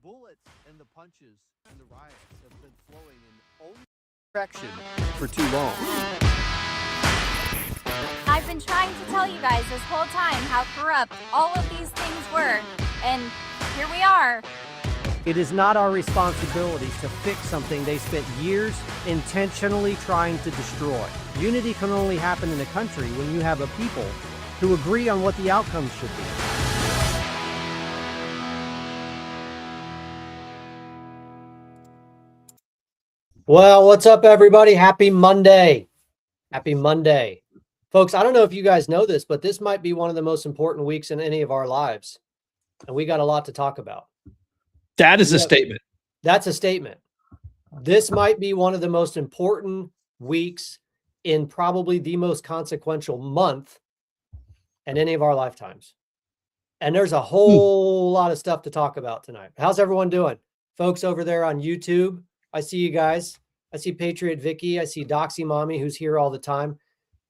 bullets and the punches and the riots have been flowing in only direction for too long. I've been trying to tell you guys this whole time how corrupt all of these things were, and here we are. It is not our responsibility to fix something they spent years intentionally trying to destroy. Unity can only happen in a country when you have a people who agree on what the outcomes should be. Well, what's up, everybody? Happy Monday. Happy Monday. Folks, I don't know if you guys know this, but this might be one of the most important weeks in any of our lives. And we got a lot to talk about. That is a statement. That's a statement. This might be one of the most important weeks in probably the most consequential month in any of our lifetimes. And there's a whole lot of stuff to talk about tonight. How's everyone doing? Folks over there on YouTube, I see you guys. I see Patriot Vicky. I see Doxy Mommy, who's here all the time.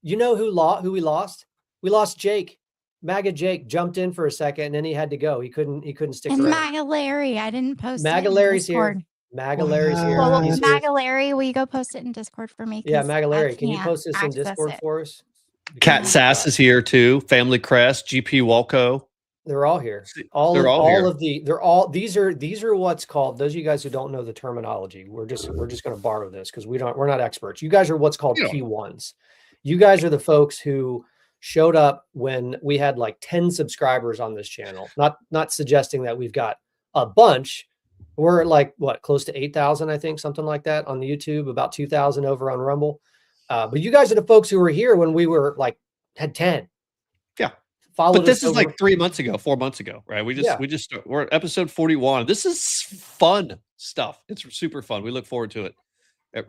You know who we lost? We lost Jake. MAGA Jake jumped in for a second and then he had to go. He couldn't stick around. And MAGA Larry, I didn't post MAGA it in Larry's Discord. here. MAGA Larry's here. Well, He's MAGA here. Larry, will you go post it in Discord for me? Yeah, 'Cause MAGA I Larry, can you can't post this in access Discord it. for us? Cat Sass is here too. Family Crest, GP Walco. They're all here. These are what's called, those of you guys who don't know the terminology, we're just going to borrow this because we're not experts. You guys are what's called P1s. You guys are the folks who showed up when we had like 10 subscribers on this channel. Not suggesting that we've got a bunch. We're like close to 8,000, I think, something like that on YouTube, about 2,000 over on Rumble. But you guys are the folks who were here when we were had 10. Yeah. But this is like 4 months ago, right? We're at episode 41. This is fun stuff. It's super fun. We look forward to it.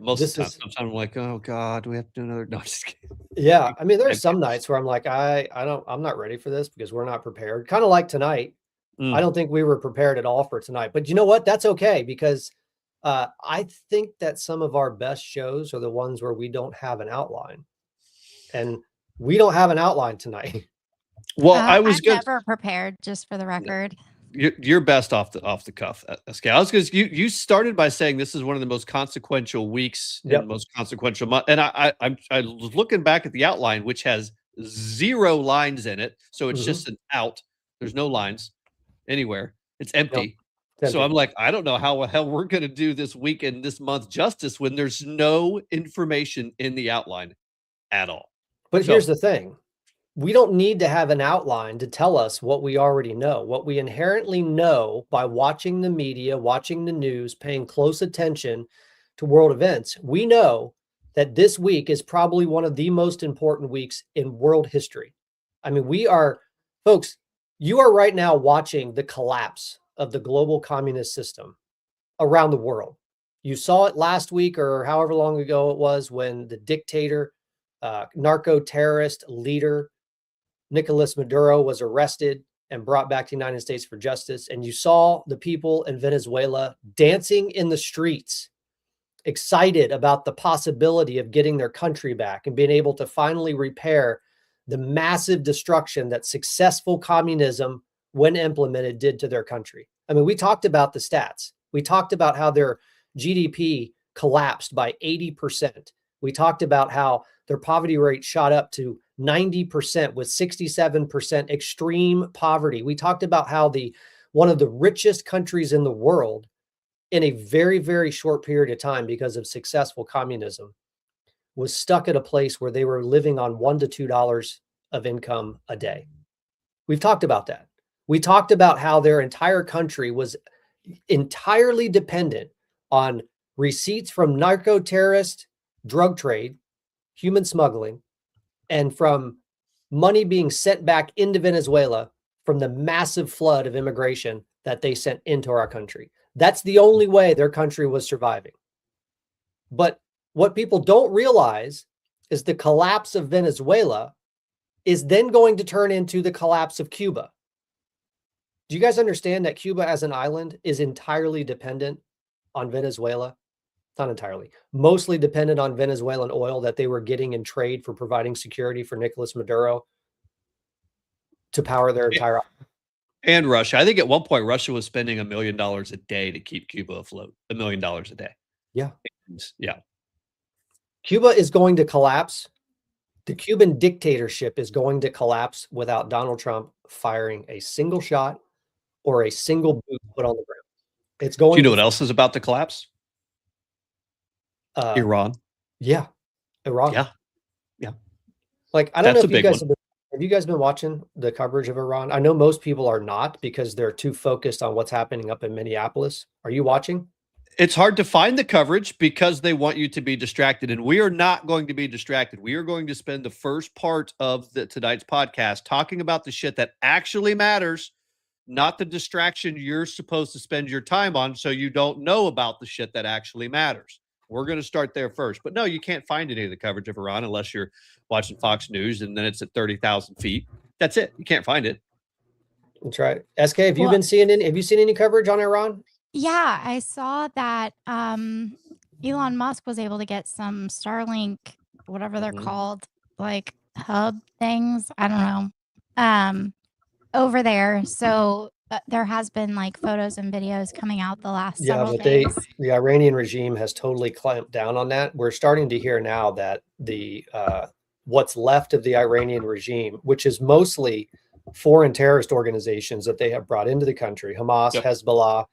Most of the time. Sometimes I'm like, oh God, do we have to do another? No, just kidding. Yeah. I mean, there's some nights where I'm like, I'm not ready for this because we're not prepared. Kind of like tonight. I don't think we were prepared at all for tonight, but you know what? That's okay because I think that some of our best shows are the ones where we don't have an outline, and we don't have an outline tonight. Well, I'm never prepared, just for the record. You're best off the cuff, SK. I was because you started by saying this is one of the most consequential weeks and most consequential month, and I was looking back at the outline, which has 0 lines in it, so it's just an out. There's no lines anywhere. It's empty. So I'm like, I don't know how the hell we're going to do this week and this month justice when there's no information in the outline at all. But here's the thing. We don't need to have an outline to tell us what we already know. What we inherently know by watching the media, watching the news, paying close attention to world events, we know that this week is probably one of the most important weeks in world history. I mean, folks, you are right now watching the collapse of the global communist system around the world. You saw it last week or however long ago it was when the dictator, narco-terrorist leader, Nicolas Maduro was arrested and brought back to the United States for justice. And you saw the people in Venezuela dancing in the streets, excited about the possibility of getting their country back and being able to finally repair the massive destruction that successful communism, when implemented, did to their country. I mean, we talked about the stats. We talked about how their GDP collapsed by 80%. We talked about how their poverty rate shot up to 90% with 67% extreme poverty. We talked about how one of the richest countries in the world in a very, very short period of time because of successful communism was stuck at a place where they were living on $1 to $2 of income a day. We've talked about that. We talked about how their entire country was entirely dependent on receipts from narco-terrorist drug trade, human smuggling, and from money being sent back into Venezuela from the massive flood of immigration that they sent into our country. That's the only way their country was surviving. But what people don't realize is the collapse of Venezuela is then going to turn into the collapse of Cuba. Do you guys understand that Cuba as an island is entirely dependent on Venezuela? Not entirely, mostly dependent on Venezuelan oil that they were getting in trade for providing security for Nicolas Maduro to power their entire island. And Russia. I think at one point Russia was spending $1 million a day to keep Cuba afloat. $1 million a day. Yeah. And, yeah. Cuba is going to collapse. The Cuban dictatorship is going to collapse without Donald Trump firing a single shot or a single boot put on the ground. It's going. Do you know what else is about to collapse? Iran. Yeah. Iran. Yeah. Yeah. Like, I don't That's know a if big one. have you guys been watching the coverage of Iran? I know most people are not because they're too focused on what's happening up in Minneapolis. Are you watching? It's hard to find the coverage because they want you to be distracted, and we are not going to be distracted. We are going to spend the first part of tonight's podcast talking about the shit that actually matters, not the distraction you're supposed to spend your time on so you don't know about the shit that actually matters. We're going to start there first. But no, you can't find any of the coverage of Iran unless you're watching Fox News, and then it's at 30,000 feet. That's it. You can't find it. That's right. SK, have you been seeing any? Have you seen any coverage on Iran? Yeah, I saw that Elon Musk was able to get some Starlink, whatever they're called, like hub things. I don't know. Over there. So there has been like photos and videos coming out the last several days. The Iranian regime has totally clamped down on that. We're starting to hear now that the what's left of the Iranian regime, which is mostly foreign terrorist organizations that they have brought into the country, Hamas, Hezbollah,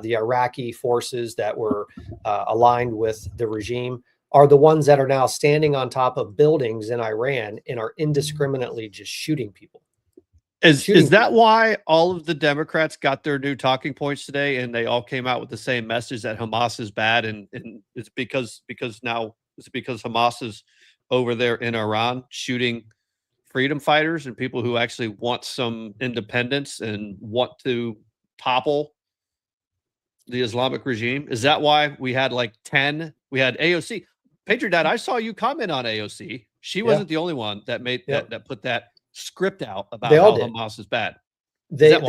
the Iraqi forces that were aligned with the regime, are the ones that are now standing on top of buildings in Iran and are indiscriminately just shooting people. Is that why all of the Democrats got their new talking points today, and they all came out with the same message that Hamas is bad, and it's because Hamas is over there in Iran shooting freedom fighters and people who actually want some independence and want to topple the Islamic regime? Is that why we had like 10? We had AOC. PatriotDad, I saw you comment on AOC. She wasn't the only one that made that put that script out about how Hamas is bad. That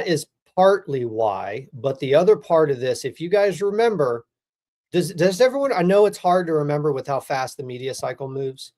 is partly why, but the other part of this, if you guys remember, does everyone? I know it's hard to remember with how fast the media cycle moves.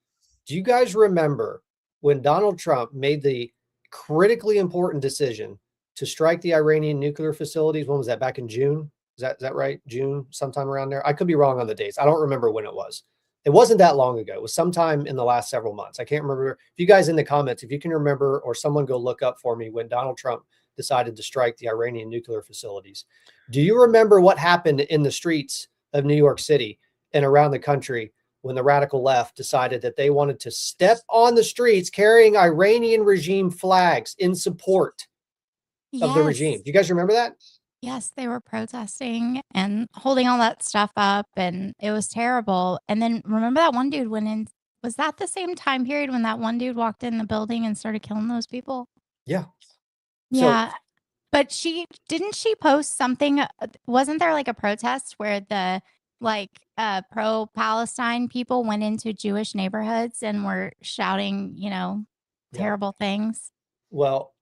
Do you guys remember when Donald Trump made the critically important decision to strike the Iranian nuclear facilities? When was that? Back in June? Is that right? June, sometime around there. I could be wrong on the dates. I don't remember when it was. It wasn't that long ago. It was sometime in the last several months. I can't remember. If you guys in the comments, if you can remember, or someone go look up for me when Donald Trump decided to strike the Iranian nuclear facilities. Do you remember what happened in the streets of New York City and around the country when the radical left decided that they wanted to step on the streets carrying Iranian regime flags in support of the regime? Do you guys remember that? Yes, they were protesting and holding all that stuff up, and it was terrible. And then remember that one dude went in. Was that the same time period when that one dude walked in the building and started killing those people? Yeah. Yeah. But she post something? Wasn't there like a protest where the pro-Palestine people went into Jewish neighborhoods and were shouting, terrible things? Well,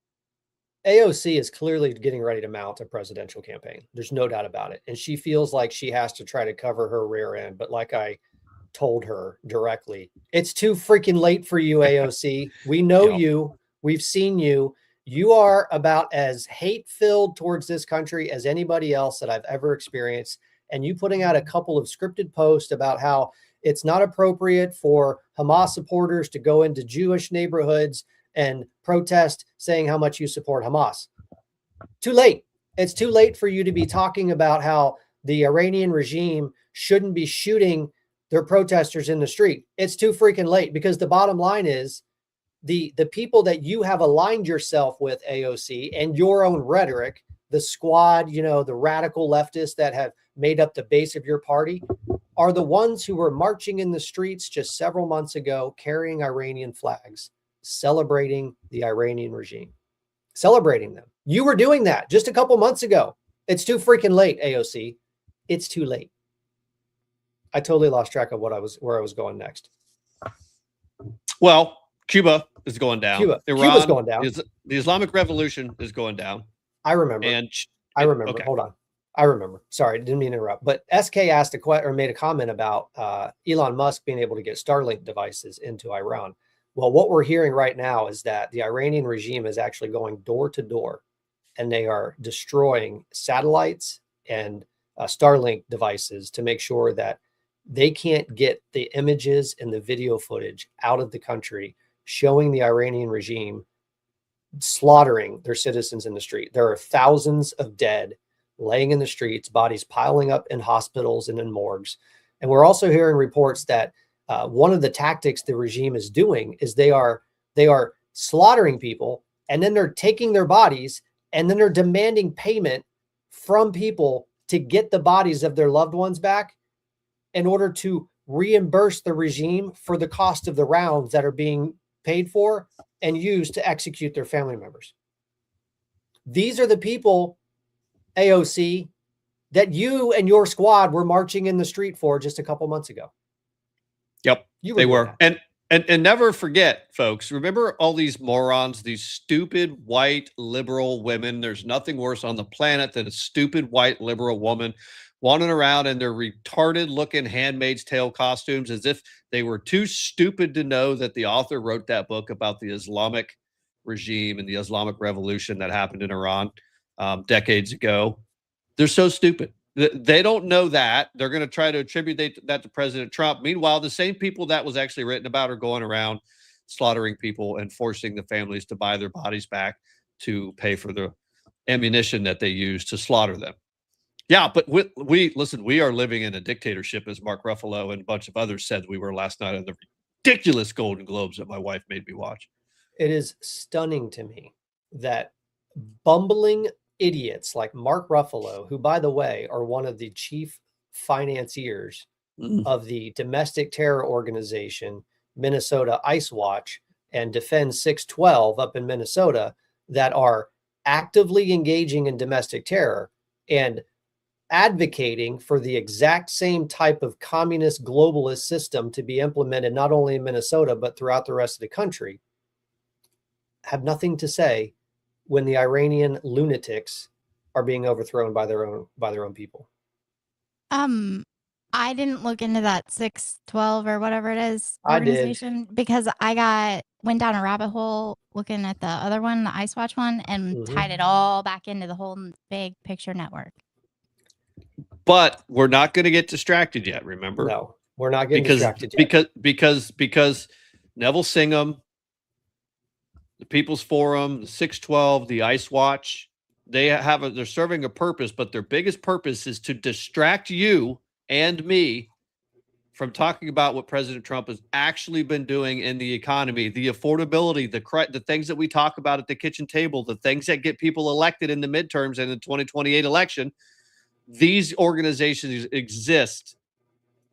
AOC is clearly getting ready to mount a presidential campaign. There's no doubt about it. And she feels like she has to try to cover her rear end. But like I told her directly, it's too freaking late for you, AOC. We know you. We've seen you. You are about as hate-filled towards this country as anybody else that I've ever experienced. And you putting out a couple of scripted posts about how it's not appropriate for Hamas supporters to go into Jewish neighborhoods and protest, saying how much you support Hamas. Too late. It's too late for you to be talking about how the Iranian regime shouldn't be shooting their protesters in the street. It's too freaking late, because the bottom line is the people that you have aligned yourself with, AOC, and your own rhetoric, the squad, the radical leftists that have made up the base of your party, are the ones who were marching in the streets just several months ago, carrying Iranian flags, celebrating the Iranian regime, celebrating them. You were doing that just a couple months ago. It's too freaking late, AOC. It's too late. I totally lost track of where I was going next. Well, Cuba is going down. Cuba's going down. The Islamic Revolution is going down. I remember. I remember. Okay. Hold on. I remember. Sorry, didn't mean to interrupt. But SK made a comment about Elon Musk being able to get Starlink devices into Iran. Well, what we're hearing right now is that the Iranian regime is actually going door to door, and they are destroying satellites and Starlink devices to make sure that they can't get the images and the video footage out of the country showing the Iranian regime slaughtering their citizens in the street. There are thousands of dead laying in the streets, bodies piling up in hospitals and in morgues. And we're also hearing reports that one of the tactics the regime is doing is they are slaughtering people, and then they're taking their bodies, and then they're demanding payment from people to get the bodies of their loved ones back in order to reimburse the regime for the cost of the rounds that are being paid for and used to execute their family members. These are the people, AOC, that you and your squad were marching in the street for just a couple months ago. Yep, they were. And never forget, folks, remember all these morons, these stupid white liberal women. There's nothing worse on the planet than a stupid white liberal woman wandering around in their retarded looking Handmaid's Tale costumes as if they were too stupid to know that the author wrote that book about the Islamic regime and the Islamic revolution that happened in Iran decades ago. They're so stupid. They don't know that. They're going to try to attribute that to President Trump. Meanwhile, the same people that was actually written about are going around slaughtering people and forcing the families to buy their bodies back to pay for the ammunition that they use to slaughter them. Yeah, but listen, we are living in a dictatorship, as Mark Ruffalo and a bunch of others said we were last night on the ridiculous Golden Globes that my wife made me watch. It is stunning to me that bumbling idiots like Mark Ruffalo, who, by the way, are one of the chief financiers of the domestic terror organization, Minnesota Ice Watch, and Defend 612 up in Minnesota, that are actively engaging in domestic terror and advocating for the exact same type of communist globalist system to be implemented not only in Minnesota, but throughout the rest of the country, have nothing to say when the Iranian lunatics are being overthrown by their own people. I didn't look into that 612 or whatever it is organization because I went down a rabbit hole looking at the other one, the Ice Watch one, and tied it all back into the whole big picture network. But we're not going to get distracted yet, remember? No, we're not getting distracted yet. Because Neville Singham, the People's Forum, the 612, the Ice Watch, they're serving a purpose, but their biggest purpose is to distract you and me from talking about what President Trump has actually been doing in the economy, the affordability, the things that we talk about at the kitchen table, the things that get people elected in the midterms and the 2028 election. These organizations exist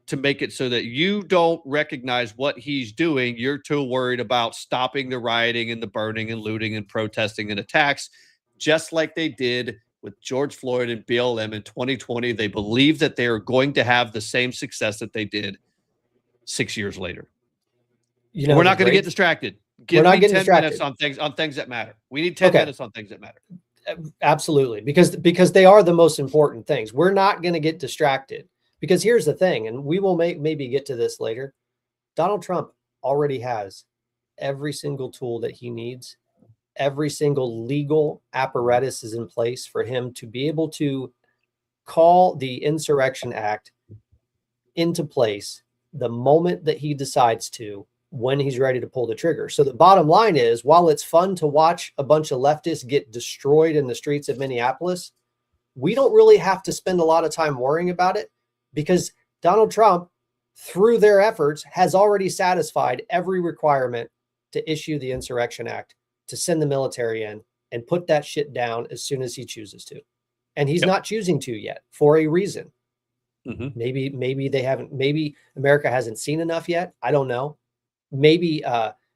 to make it so that you don't recognize what he's doing. You're too worried about stopping the rioting and the burning and looting and protesting and attacks, just like they did with George Floyd and BLM in 2020. They believe that they are going to have the same success that they did 6 years later. You know, we're not going to get distracted. Give me 10 minutes on things that matter. We need 10 minutes on things that matter. Absolutely, because they are the most important things. We're not going to get distracted, because here's the thing, and we will maybe get to this later. Donald Trump already has every single tool that he needs. Every single legal apparatus is in place for him to be able to call the Insurrection Act into place the moment that he decides to, when he's ready to pull the trigger. So the bottom line is, while it's fun to watch a bunch of leftists get destroyed in the streets of Minneapolis, we don't really have to spend a lot of time worrying about it, because Donald Trump, through their efforts, has already satisfied every requirement to issue the Insurrection Act, to send the military in and put that shit down as soon as he chooses to. And he's not choosing to yet, for a reason. Maybe they haven't, maybe America hasn't seen enough yet. I don't know. Maybe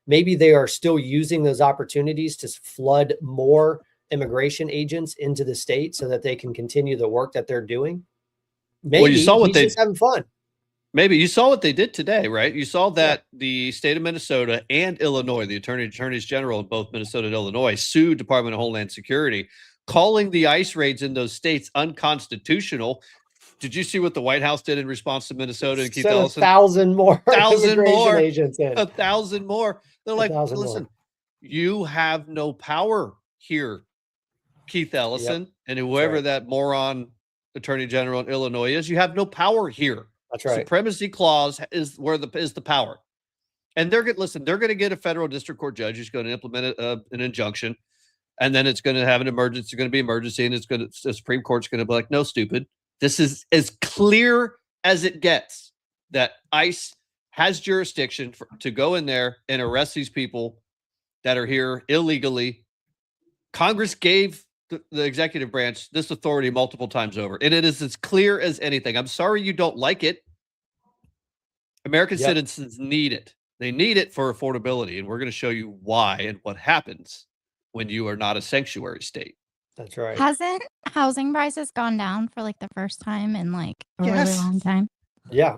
they are still using those opportunities to flood more immigration agents into the state so that they can continue the work that they're doing. Maybe you saw what he's just having fun. Maybe you saw what they did today, right? You saw that the state of Minnesota and Illinois, the attorneys general in both Minnesota and Illinois, sued Department of Homeland Security, calling the ICE raids in those states unconstitutional. Did you see what the White House did in response to Minnesota and Keith Ellison? 1,000 more. 1,000 more agents in. 1,000 more. They're like, 1,000 more. listen, you have no power here, Keith Ellison, and whoever that moron attorney general in Illinois is. You have no power here. That's right. Supremacy clause is where is the power. And they're going to get a federal district court judge who's going to implement an injunction. And then it's going to have an emergency. It's going to be emergency. And the Supreme Court's going to be like, no, stupid. This is as clear as it gets that ICE has jurisdiction to go in there and arrest these people that are here illegally. Congress gave the executive branch this authority multiple times over, and it is as clear as anything. I'm sorry you don't like it. American citizens need it. They need it for affordability, and we're going to show you why and what happens when you are not a sanctuary state. That's right. Hasn't housing prices gone down for like the first time in like a really long time? Yeah.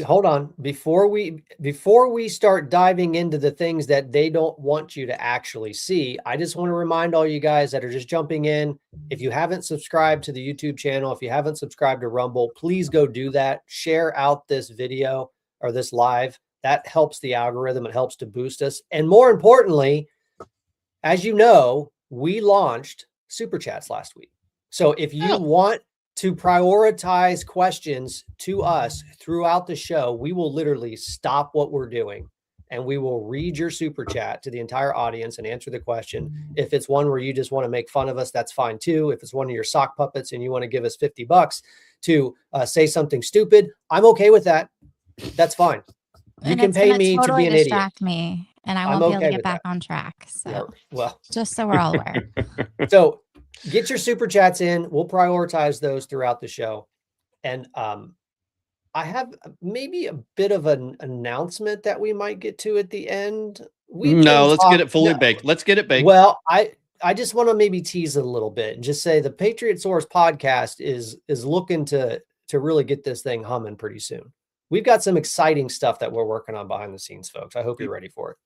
Hold on. Before we start diving into the things that they don't want you to actually see, I just want to remind all you guys that are just jumping in. If you haven't subscribed to the YouTube channel, if you haven't subscribed to Rumble, please go do that. Share out this video or this live. That helps the algorithm. It helps to boost us. And more importantly, as you know, we launched Super Chats last week. So if you want to prioritize questions to us throughout the show, we will literally stop what we're doing and we will read your Super Chat to the entire audience and answer the question. If it's one where you just want to make fun of us, that's fine too. If it's one of your sock puppets and you want to give us $50 to say something stupid, I'm okay with that. That's fine. You can pay me to be an idiot. Me, and I won't be able to get back on track. So, yeah, well, just so we're all aware. So, get your Super Chats in. We'll prioritize those throughout the show. And I have maybe a bit of an announcement that we might get to at the end. Let's get it fully baked. Let's get it baked. Well, I just want to maybe tease it a little bit and just say the Patriot Source podcast is looking to really get this thing humming pretty soon. We've got some exciting stuff that we're working on behind the scenes, folks. I hope you're ready for it.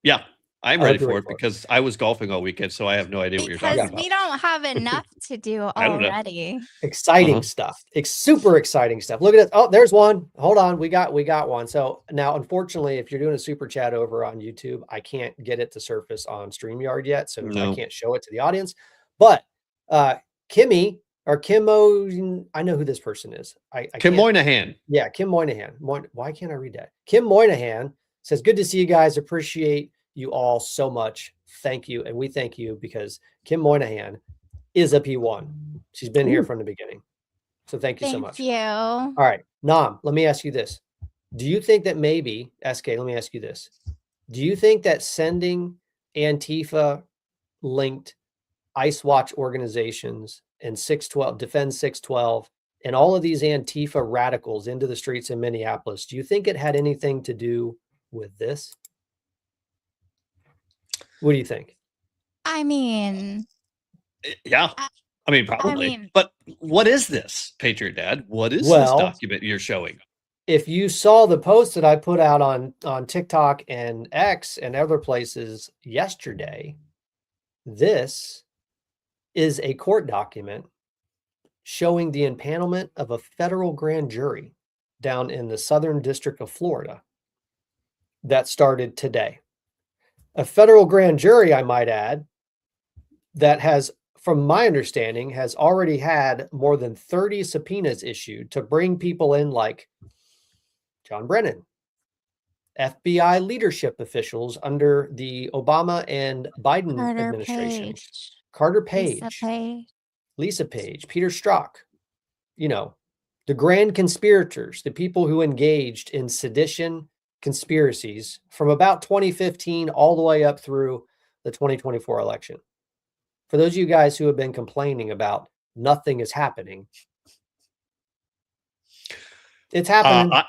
Yeah. I'm ready for it because I was golfing all weekend, so I have no idea what you're talking about. Because we don't have enough to do already. Exciting stuff. It's super exciting stuff. Look at it. Oh, there's one. Hold on. We got one. So now, unfortunately, if you're doing a Super Chat over on YouTube, I can't get it to surface on StreamYard yet, so I can't show it to the audience. But Kimmy or Kimmo, I know who this person is. Kim Moynihan. Yeah, Kim Moynihan. Why can't I read that? Kim Moynihan says, "Good to see you guys. Appreciate you all so much. Thank you." And we thank you because Kim Moynihan is a P1. She's been here from the beginning. So thank you so much. Thank you. All right. Nom, let me ask you this. Do you think that maybe, SK, let me ask you this. Do you think that sending Antifa linked ICE Watch organizations and 612, Defend 612, and all of these Antifa radicals into the streets in Minneapolis, do you think it had anything to do with this? What do you think? I mean, yeah, I mean, probably. But what is this, Patriot Dad? What is this document you're showing? If you saw the post that I put out on TikTok and X and other places yesterday, this is a court document showing the impanelment of a federal grand jury down in the Southern District of Florida that started today. A federal grand jury, I might add, that has, from my understanding, has already had more than 30 subpoenas issued to bring people in like John Brennan, FBI leadership officials under the Obama and Biden administrations. Carter Page, Lisa Page, Peter Strzok, the grand conspirators, the people who engaged in sedition conspiracies from about 2015 all the way up through the 2024 election. For those of you guys who have been complaining about nothing is happening, it's happening.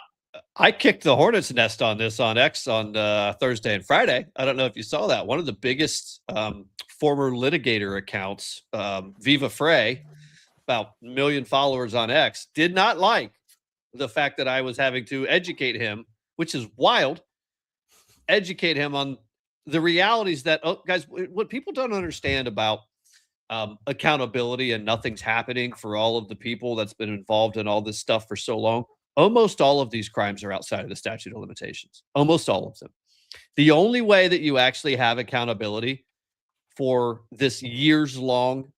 I kicked the hornet's nest on this on X on Thursday and Friday. I don't know if you saw that. One of the biggest former litigator accounts, Viva Frey, about 1 million followers on X, did not like the fact that I was having to educate him, which is wild, educate him on the realities that, guys, what people don't understand about accountability and nothing's happening for all of the people that's been involved in all this stuff for so long. Almost all of these crimes are outside of the statute of limitations. Almost all of them. The only way that you actually have accountability for this years-long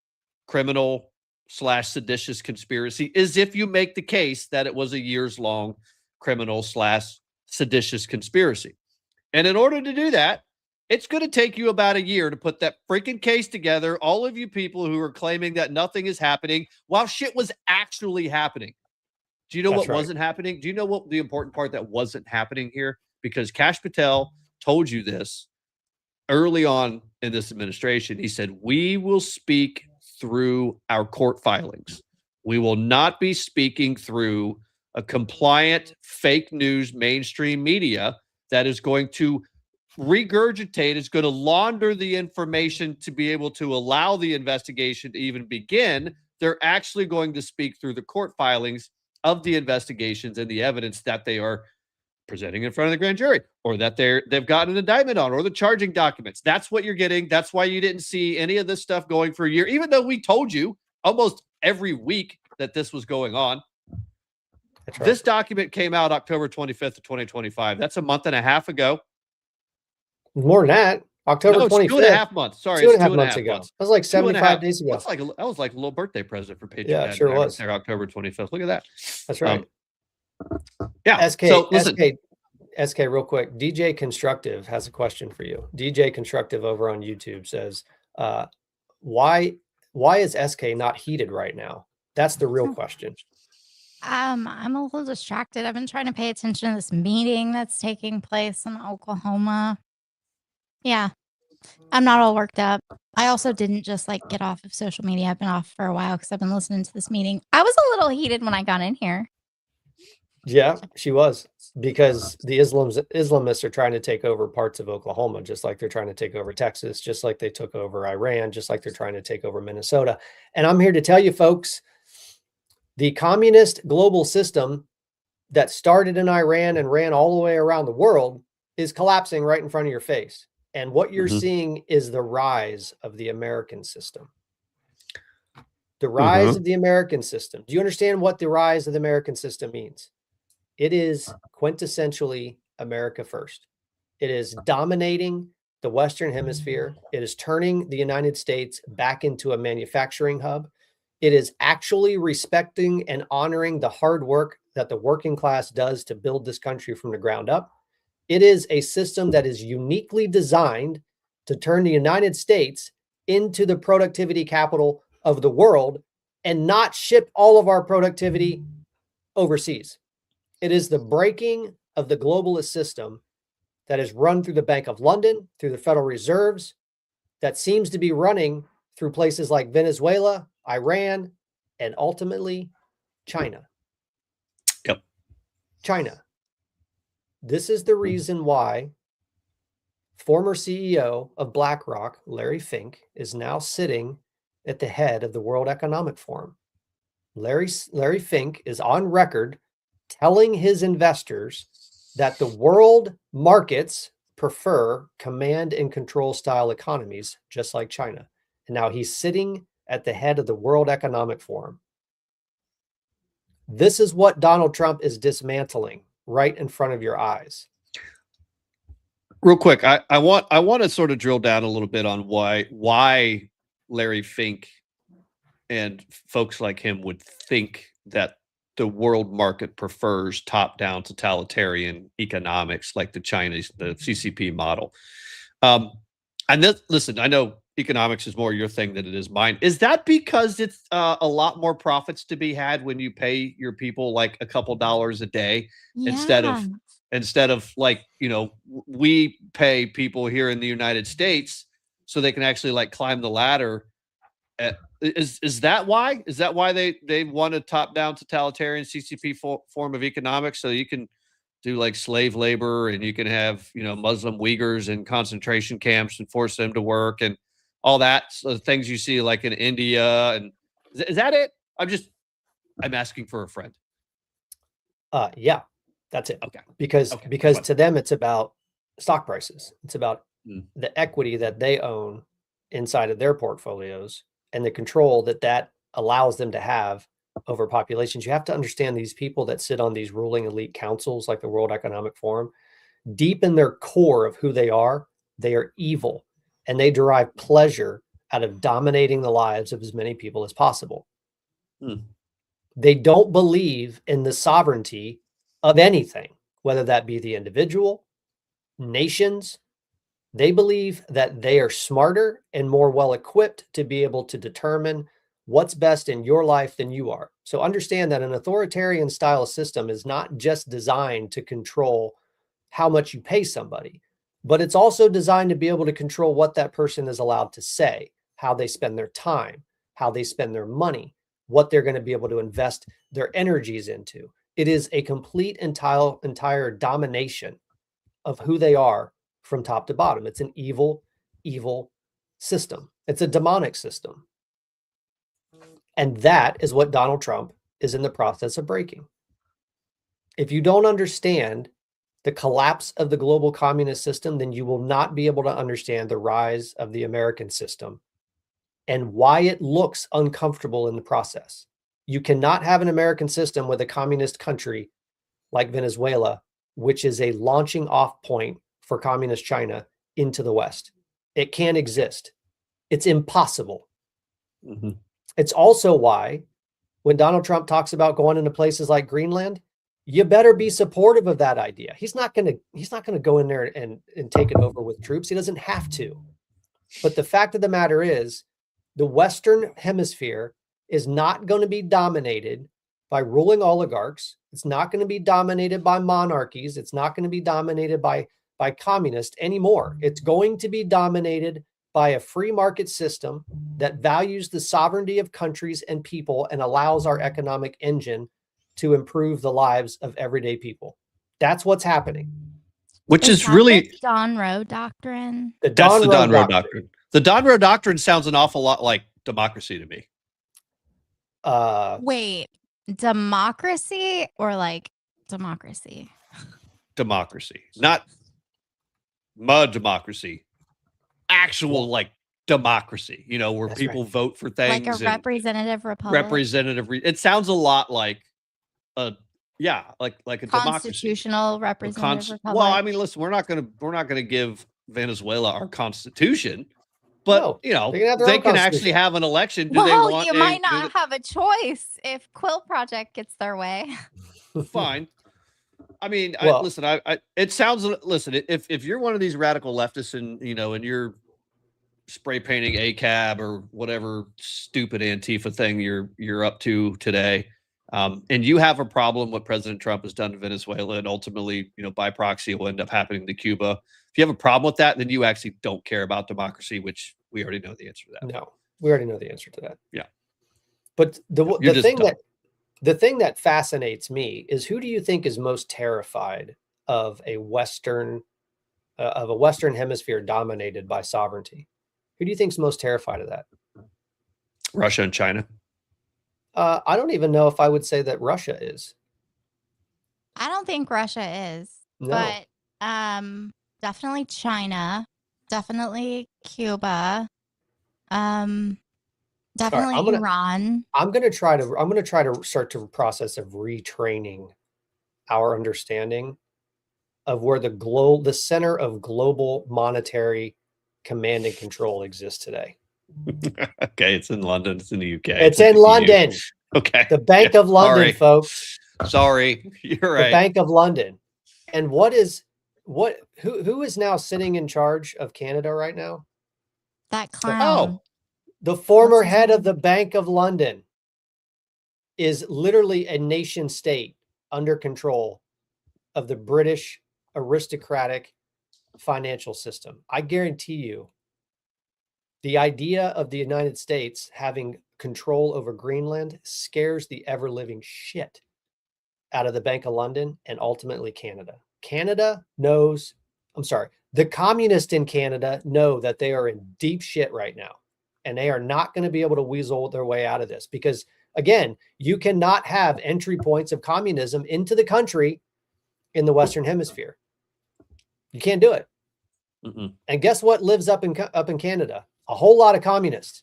criminal / seditious conspiracy is if you make the case that it was a years-long criminal / seditious conspiracy. And in order to do that, it's going to take you about a year to put that freaking case together. All of you people who are claiming that nothing is happening while shit was actually happening. Do you know what wasn't happening? Do you know what the important part that wasn't happening here? Because Kash Patel told you this early on in this administration. He said, we will speak through our court filings. We will not be speaking through a compliant fake news mainstream media that is going to regurgitate, is going to launder the information to be able to allow the investigation to even begin. They're actually going to speak through the court filings of the investigations and the evidence that they are presenting in front of the grand jury, or that they've gotten an indictment on, or the charging documents. That's what you're getting. That's why you didn't see any of this stuff going for a year, even though we told you almost every week that this was going on. That's right. This document came out October 25th of 2025. That's a month and a half ago. More than that. October 25th. 2.5 months. Sorry, 2.5 months ago. That was like 75 days ago. That was like a little birthday present for PatriotDad. Yeah, sure was. There, October 25th. Look at that. That's right. Yeah. SK, so listen. SK, real quick. DJ Constructive has a question for you. DJ Constructive over on YouTube says, why is SK not heated right now? That's the real question. I'm a little distracted. I've been trying to pay attention to this meeting that's taking place in Oklahoma. Yeah, I'm not all worked up. I also didn't just like get off of social media. I've been off for a while because I've been listening to this meeting. I was a little heated when I got in here. Yeah, she was, because the Islamists are trying to take over parts of Oklahoma, just like they're trying to take over Texas, just like they took over Iran, just like they're trying to take over Minnesota. And I'm here to tell you folks, the communist global system that started in Iran and ran all the way around the world is collapsing right in front of your face. And what you're seeing is the rise of the American system. The rise of the American system. Do you understand what the rise of the American system means? It is quintessentially America first. It is dominating the Western Hemisphere. It is turning the United States back into a manufacturing hub. It is actually respecting and honoring the hard work that the working class does to build this country from the ground up. It is a system that is uniquely designed to turn the United States into the productivity capital of the world and not ship all of our productivity overseas. It is the breaking of the globalist system that is run through the Bank of London, through the Federal Reserves, that seems to be running through places like Venezuela, Iran, and ultimately China. Yep. China. This is the reason why former CEO of BlackRock, Larry Fink, is now sitting at the head of the World Economic Forum. Larry Fink is on record telling his investors that the world markets prefer command and control style economies, just like China. And now he's sitting at the head of the World Economic Forum. This is what Donald Trump is dismantling right in front of your eyes. Real quick, I want to sort of drill down a little bit on why Larry Fink and folks like him would think that the world market prefers top-down totalitarian economics like the Chinese, the CCP model. And this, listen, I know economics is more your thing than it is mine. Is that because it's a lot more profits to be had when you pay your people like a couple dollars a day instead of like, you know, we pay people here in the United States so they can actually like climb the ladder? Is that why? Is that why they want a top-down totalitarian CCP form of economics, so you can do like slave labor and you can have, you know, Muslim Uyghurs in concentration camps and force them to work and all that, so things you see like in India? And is that it? I'm asking for a friend. Yeah, that's it. Okay. Because to them it's about stock prices. It's about the equity that they own inside of their portfolios and the control that allows them to have over populations. You have to understand these people that sit on these ruling elite councils like the World Economic Forum. deep in their core of who they are evil, and they derive pleasure out of dominating the lives of as many people as possible. They don't believe in the sovereignty of anything, whether that be the individual, nations. They believe that they are smarter and more well-equipped to be able to determine what's best in your life than you are. So understand that an authoritarian style system is not just designed to control how much you pay somebody, but it's also designed to be able to control what that person is allowed to say, how they spend their time, how they spend their money, what they're going to be able to invest their energies into. It is a complete entire domination of who they are from top to bottom. It's an evil system. It's a demonic system. And that is what Donald Trump is in the process of breaking. If you don't understand the collapse of the global communist system, then you will not be able to understand the rise of the American system and why it looks uncomfortable in the process. You cannot have an American system with a communist country like Venezuela, which is a launching off point for communist China into the West. It can't exist. It's impossible. It's also why when Donald Trump talks about going into places like Greenland, you better be supportive of that idea. He's not going to go in there and take it over with troops. He doesn't have to. But the fact of the matter is, the Western Hemisphere is not going to be dominated by ruling oligarchs. It's not going to be dominated by monarchies. It's not going to be dominated by communists anymore. It's going to be dominated by a free market system that values the sovereignty of countries and people and allows our economic engine to improve the lives of everyday people. That's what's happening. Which is really the Don Rowe doctrine. That's the Don Rowe doctrine. The Don Rowe doctrine sounds an awful lot like democracy to me. Wait, democracy or like democracy? Democracy, not mud democracy. Actual like democracy, you know, where That's people right. vote for things. Like a representative republic. It sounds a lot like a like a Constitutional democracy. representative republic. Well, I mean, listen, we're not gonna give Venezuela our constitution, but No, you know, they can actually have an election. Well, you might not have a choice if Quill Project gets their way. Fine. I mean, Well, listen, it sounds, listen, if you're one of these radical leftists and, you know, and you're spray painting ACAB or whatever stupid Antifa thing you're up to today, and you have a problem what President Trump has done to Venezuela and ultimately, you know, by proxy will end up happening to Cuba. If you have a problem with that, then you actually don't care about democracy, which we already know the answer to that. No, we already know the answer to that. Yeah. But the thing that fascinates me is, who do you think is most terrified of a Western hemisphere dominated by sovereignty? Who do you think is most terrified of that? Russia and China. I don't even know if I would say that Russia is. I don't think Russia is, No. but definitely China, definitely Cuba, definitely Iran. I'm gonna try to start the process of retraining our understanding of where the center of global monetary command and control exists today. Okay, it's in London. It's in the UK. It's in London. Okay, the Bank of London, folks. Sorry, you're right. The Bank of London. And who is now sitting in charge of Canada right now? That clown. The former head of the Bank of London is literally a nation state under control of the British aristocratic financial system. I guarantee you, the idea of the United States having control over Greenland scares the ever-living shit out of the Bank of London and ultimately Canada. The communists in Canada know that they are in deep shit right now, and they are not going to be able to weasel their way out of this because, again, you cannot have entry points of communism into the country in the Western Hemisphere. You can't do it. And guess what lives up in Canada? A whole lot of communists.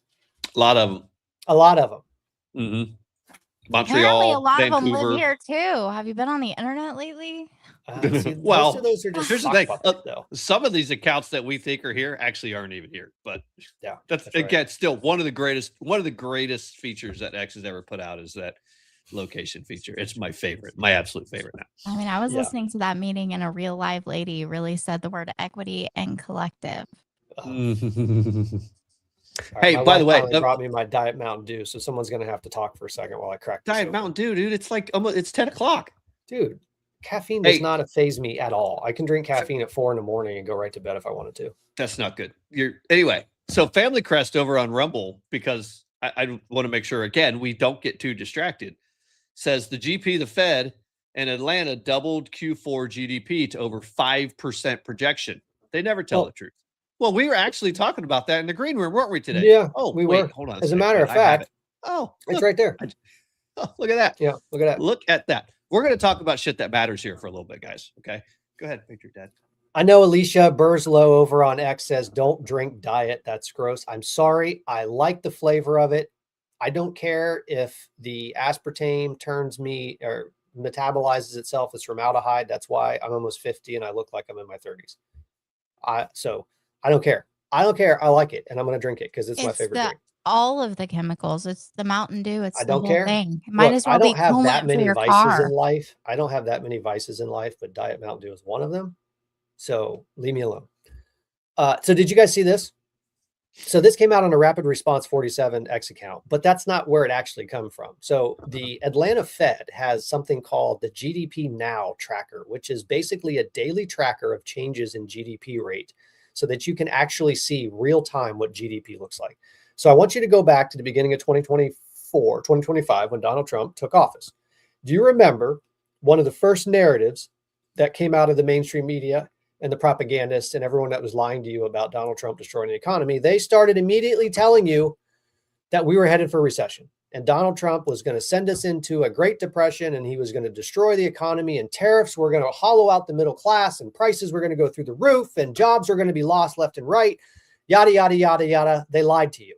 A lot of them. Mm-hmm. Montreal, apparently a lot Vancouver. of them live here too. Have you been on the internet lately? See, Well, most of those are just here's the sock thing. puppets, though. Some of these accounts that we think are here actually aren't even here. But Yeah, that's right. again still one of the greatest features that X has ever put out is that location feature. It's my favorite, my absolute favorite now. I mean, I was Yeah. listening to that meeting and a real live lady really said the word equity and collective. Hey, my by the wife way, finally brought me my Diet Mountain Dew, so someone's going to have to talk for a second while I crack this Diet open. Mountain Dew, dude. It's like almost it's 10 o'clock. Dude, caffeine does Hey. not faze me at all. I can drink caffeine at 4 a.m. and go right to bed if I wanted to. That's not good. Anyway. So Family Crest over on Rumble, because I want to make sure again we don't get too distracted. Says the GP, the Fed, and Atlanta doubled Q4 GDP to over 5% projection. They never tell the truth. Well, we were actually talking about that in the green room, weren't we today? Yeah. Oh, we wait, were. hold on. As a matter of fact, it's right there. Oh, look at that. Yeah, look at that. Look at that. We're going to talk about shit that matters here for a little bit, guys. Okay. Go ahead, PatriotDad. I know Alicia Burslow over on X says, don't drink diet. That's gross. I'm sorry. I like the flavor of it. I don't care if the aspartame turns me or metabolizes itself as formaldehyde. That's why I'm almost 50 and I look like I'm in my 30s. So I don't care. I don't care. I like it and I'm going to drink it because it's my favorite drink. All of the chemicals. It's the Mountain Dew. It's I the don't whole care. thing. It might as well I don't be have coolant that for many your vices car. in life. I don't have that many vices in life, but Diet Mountain Dew is one of them. So leave me alone. So did you guys see this? So this came out on a Rapid Response 47 X account, but that's not where it actually come from. So the Atlanta Fed has something called the GDP Now Tracker, which is basically a daily tracker of changes in GDP rate so that you can actually see real time what GDP looks like. So I want you to go back to the beginning of 2025 when Donald Trump took office. Do you remember one of the first narratives that came out of the mainstream media and the propagandists and everyone that was lying to you about Donald Trump destroying the economy? They started immediately telling you that we were headed for recession and Donald Trump was going to send us into a Great Depression and he was going to destroy the economy and tariffs were going to hollow out the middle class and prices were going to go through the roof and jobs were going to be lost left and right, yada, yada, yada, yada. They lied to you.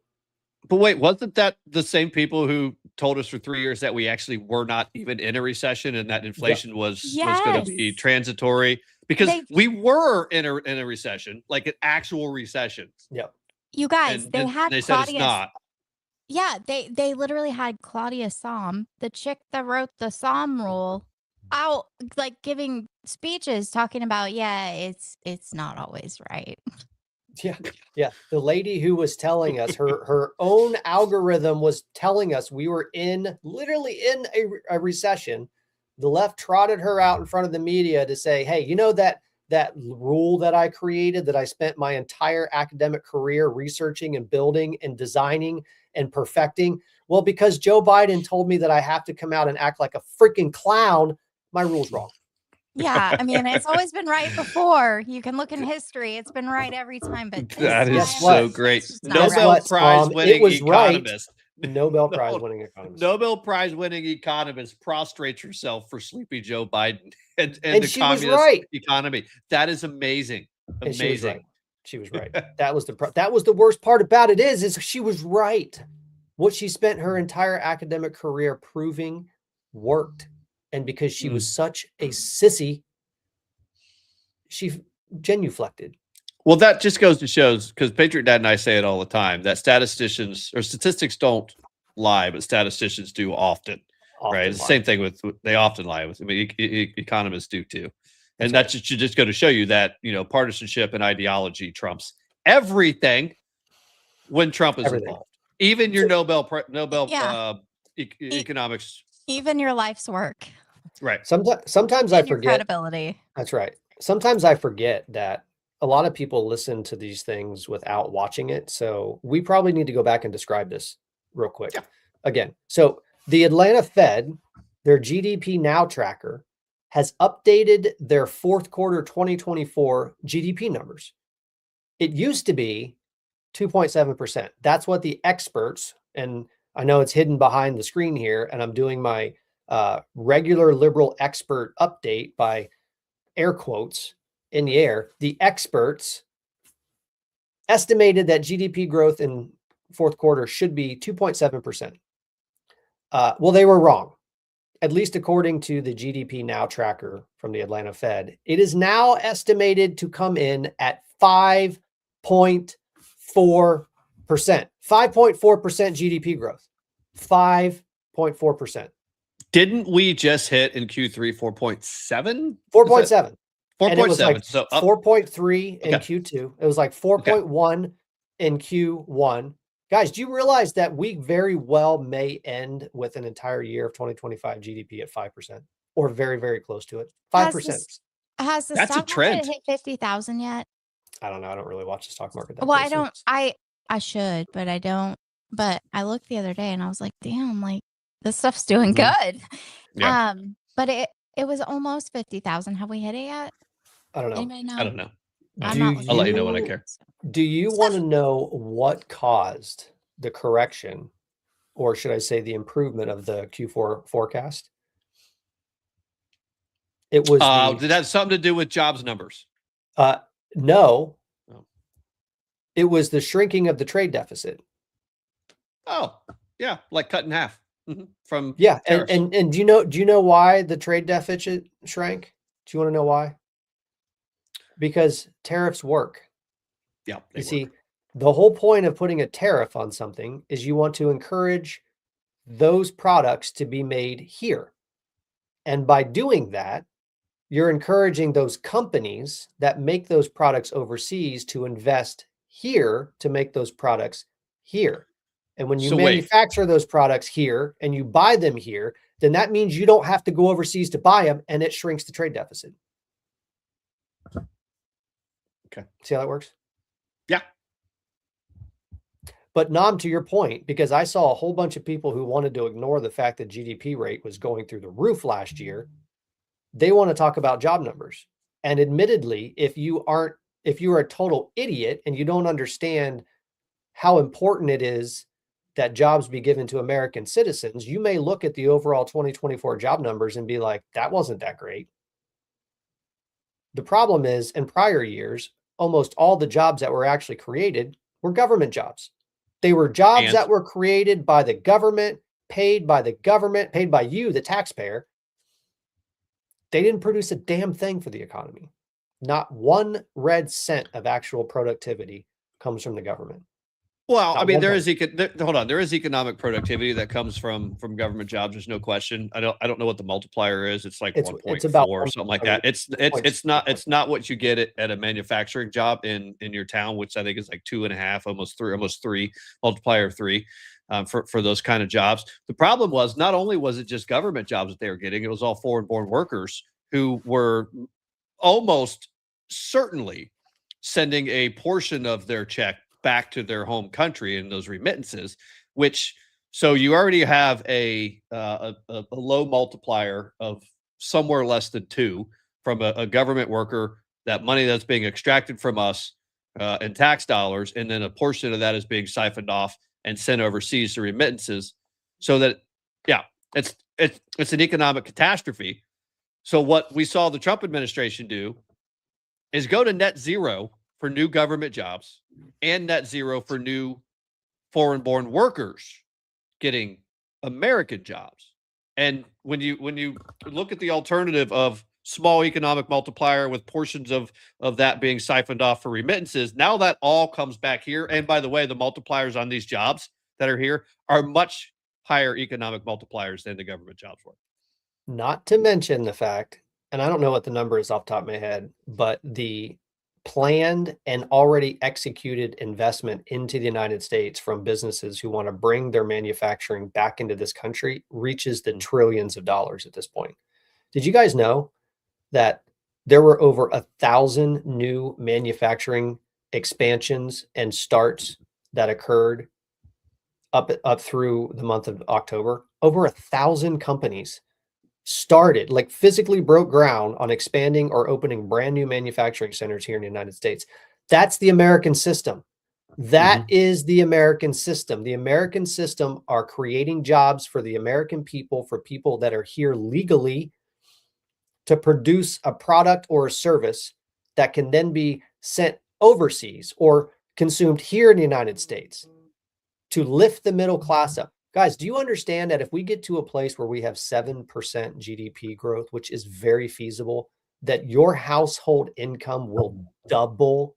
But wait, wasn't that the same people who told us for 3 years that we actually were not even in a recession and that inflation was going to be transitory? Because we were in a recession, like an actual recession. Yeah. You guys, they had they said it's not. Yeah, they literally had Claudia Sahm, the chick that wrote the Sahm rule, out like giving speeches talking about, it's not always right. Yeah. The lady who was telling us her own algorithm was telling us we were literally in a recession. The left trotted her out in front of the media to say, hey, you know that rule that I created that I spent my entire academic career researching and building and designing and perfecting? Well, because Joe Biden told me that I have to come out and act like a freaking clown, my rule's wrong. Yeah, I mean, it's always been right before. You can look in history; it's been right every time. But that is so great. Nobel Prize winning economist. Nobel Prize winning economist. Nobel Prize winning economist prostrates herself for sleepy Joe Biden and the communist economy. That is amazing. Amazing. She was right. That was the worst part about it is she was right. What she spent her entire academic career proving worked. And because she was such a sissy, she genuflected. Well, that just goes to show, because PatriotDad and I say it all the time, that statistics don't lie, but statisticians do often right? It's the same thing they often lie with. I mean, economists do too. And that should just go to show you that, partisanship and ideology trumps everything when Trump is involved. Even your Nobel economics. Even your life's work. Right. Sometimes I forget credibility. That's right. Sometimes I forget that a lot of people listen to these things without watching it. So we probably need to go back and describe this real quick. Again, so the Atlanta Fed, their GDP Now Tracker, has updated their fourth quarter 2024 GDP numbers. It used to be 2.7%. That's what the experts, and I know it's hidden behind the screen here, and I'm doing my regular liberal expert update by air quotes in the air. The experts estimated that GDP growth in fourth quarter should be 2.7%. Well, they were wrong. at least according to the GDP Now Tracker from the Atlanta Fed, it is now estimated to come in at 5.4%. 5.4% GDP growth. 5.4%. Didn't we just hit in Q3 4.7? 4.7. 4.7. Like so 4.3 in Okay. Q2. It was like 4.1 in Q1. Guys, do you realize that we very well may end with an entire year of 2025 GDP at 5%, or very, very close to it? 5%. Has the That's a stock trend. market hit 50,000 yet? I don't know. I don't really watch the stock market that Well, I closely. don't. I should, but I don't. But I looked the other day and I was like, damn, like this stuff's doing good. Yeah. But it was almost 50,000. Have we hit it yet? I don't know. Anybody know? I don't know. I'm Do not looking I'll let at you know it. when I care. Do you want to know what caused the correction, or should I say the improvement of the Q4 forecast? It was Did that have something to do with jobs numbers? no. Oh. It was the shrinking of the trade deficit. Oh, yeah, like cut in half from Yeah, tariffs. and do you know why the trade deficit shrank? Do you want to know why? Because tariffs work. Yeah, You see, the whole point of putting a tariff on something is you want to encourage those products to be made here. And by doing that, you're encouraging those companies that make those products overseas to invest here to make those products here. And when you So wait. manufacture those products here and you buy them here, then that means you don't have to go overseas to buy them, and it shrinks the trade deficit. Okay. See how that works? Yeah. But Nom, to your point, because I saw a whole bunch of people who wanted to ignore the fact that GDP rate was going through the roof last year, they want to talk about job numbers. And admittedly, if you're a total idiot and you don't understand how important it is that jobs be given to American citizens, you may look at the overall 2024 job numbers and be like, that wasn't that great. The problem is, in prior years, almost all the jobs that were actually created were government jobs. They were jobs that were created by the government, paid by you, the taxpayer. They didn't produce a damn thing for the economy. Not one red cent of actual productivity comes from the government. Well, I mean, there is economic productivity that comes from government jobs. There's no question. I don't know what the multiplier is. It's like 1.4 or something like that. It's not what you get at a manufacturing job in your town, which I think is like 2.5, almost three, multiplier of 3 for those kind of jobs. The problem was not only was it just government jobs that they were getting, it was all foreign-born workers who were almost certainly sending a portion of their check back to their home country in those remittances, so you already have a low multiplier of somewhere less than 2 from a government worker, that money that's being extracted from us in tax dollars, and then a portion of that is being siphoned off and sent overseas to remittances. So that, yeah, it's an economic catastrophe. So what we saw the Trump administration do is go to net zero for new government jobs and net zero for new foreign-born workers getting American jobs. And when you look at the alternative of small economic multiplier with portions of that being siphoned off for remittances, now that all comes back here. And by the way, the multipliers on these jobs that are here are much higher economic multipliers than the government jobs were. Not to mention the fact, and I don't know what the number is off the top of my head, but the planned and already executed investment into the United States from businesses who want to bring their manufacturing back into this country reaches the trillions of dollars at this point. Did you guys know that there were over 1,000 new manufacturing expansions and starts that occurred up through the month of October? Over 1,000 companies started, like physically broke ground on expanding or opening brand new manufacturing centers here in the United States. That's the American system. That is the American system. The American system are creating jobs for the American people, for people that are here legally to produce a product or a service that can then be sent overseas or consumed here in the United States to lift the middle class up. Guys, do you understand that if we get to a place where we have 7% GDP growth, which is very feasible, that your household income will double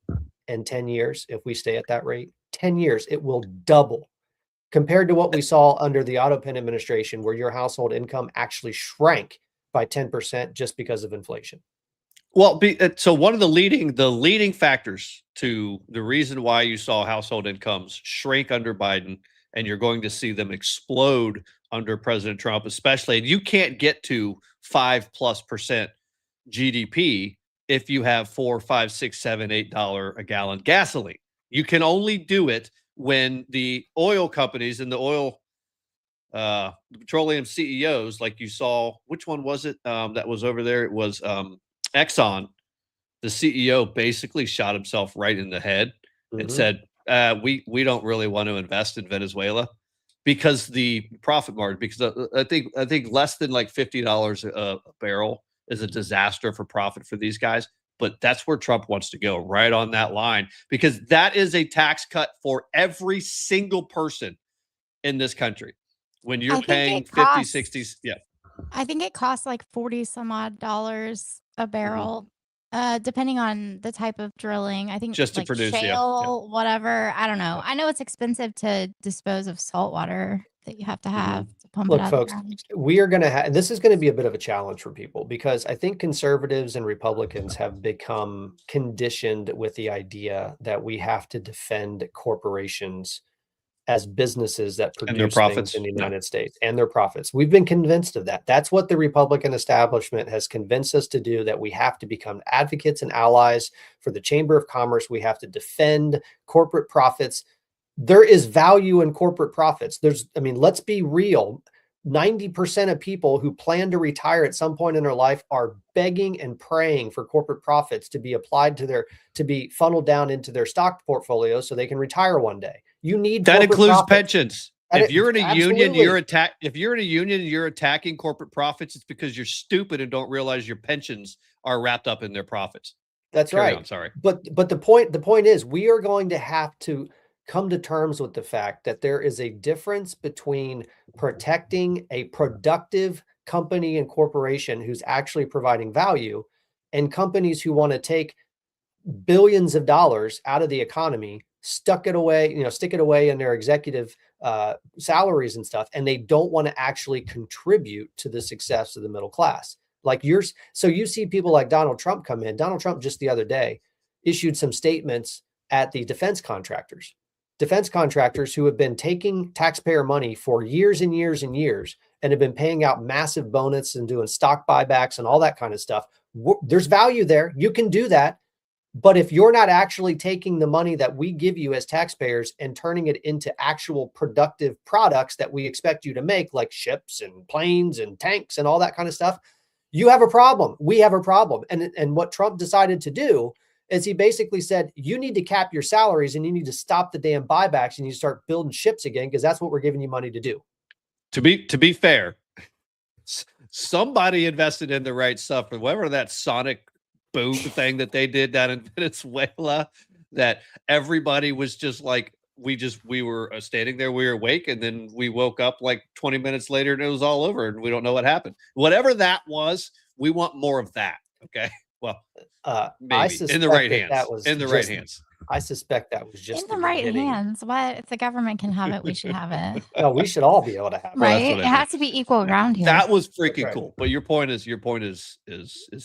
in 10 years if we stay at that rate? 10 years, it will double compared to what we saw under the Otto Penn administration, where your household income actually shrank by 10% just because of inflation. Well, so one of the leading factors to the reason why you saw household incomes shrink under Biden, and you're going to see them explode under President Trump, especially, and you can't get to 5+% GDP if you have $4, $5, $6, $7, $8 a gallon gasoline. You can only do it when the oil companies and the oil the petroleum CEOs, like you saw, which one was it that was over there? It was Exxon. The CEO basically shot himself right in the head and said, we don't really want to invest in Venezuela because the profit margin, because I think less than like $50 a barrel is a disaster for profit for these guys. But that's where Trump wants to go, right on that line, because that is a tax cut for every single person in this country. When you're paying 50, 60s, yeah. I think it costs like 40 some odd dollars a barrel, depending on the type of drilling. I think just to like produce shale, whatever. I don't know. I know it's expensive to dispose of salt water that you have to have to pump it out. Look, folks, we are going to have, and this is going to be a bit of a challenge for people, because I think conservatives and Republicans have become conditioned with the idea that we have to defend corporations as businesses that produce things in the United States and their profits. We've been convinced of that. That's what the Republican establishment has convinced us to do, that we have to become advocates and allies for the Chamber of Commerce. We have to defend corporate profits. There is value in corporate profits. Let's be real. 90% of people who plan to retire at some point in their life are begging and praying for corporate profits to be applied to be funneled down into their stock portfolio so they can retire one day. You need that includes profits. Pensions. If you're in a union, if you're in a union and you're attacking corporate profits, it's because you're stupid and don't realize your pensions are wrapped up in their profits. That's right. I'm sorry. But the point is, we are going to have to come to terms with the fact that there is a difference between protecting a productive company and corporation who's actually providing value, and companies who want to take billions of dollars out of the economy, stick it away in their executive salaries and stuff, and they don't want to actually contribute to the success of the middle class. So you see people like Donald Trump come in. Donald Trump just the other day issued some statements at the defense contractors who have been taking taxpayer money for years and years and years and have been paying out massive bonuses and doing stock buybacks and all that kind of stuff. There's value there. You can do that. But if you're not actually taking the money that we give you as taxpayers and turning it into actual productive products that we expect you to make, like ships and planes and tanks and all that kind of stuff, you have a problem. We have a problem. And what Trump decided to do is he basically said, you need to cap your salaries and you need to stop the damn buybacks and you start building ships again, because that's what we're giving you money to do. To be fair, somebody invested in the right stuff, or whatever that sonic boom thing that they did down in Venezuela, that everybody was just like, we were standing there, we were awake, and then we woke up like 20 minutes later and it was all over and we don't know what happened. Whatever that was, we want more of that. Okay. Well, maybe in the right hands. I suspect that was just in the right hands. What if the government can have it? We should have it. No, we should all be able to have it. Right? It has to be equal ground here. That was freaking cool. But your point is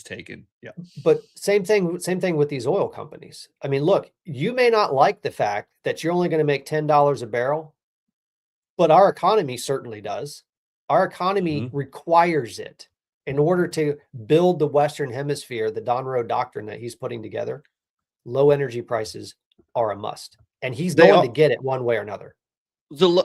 taken. Yeah. But same thing with these oil companies. I mean, look, you may not like the fact that you're only going to make $10 a barrel, but our economy certainly does. Our economy requires it. In order to build the Western Hemisphere, the Don Road Doctrine that he's putting together, low energy prices are a must. And he's going to get it one way or another.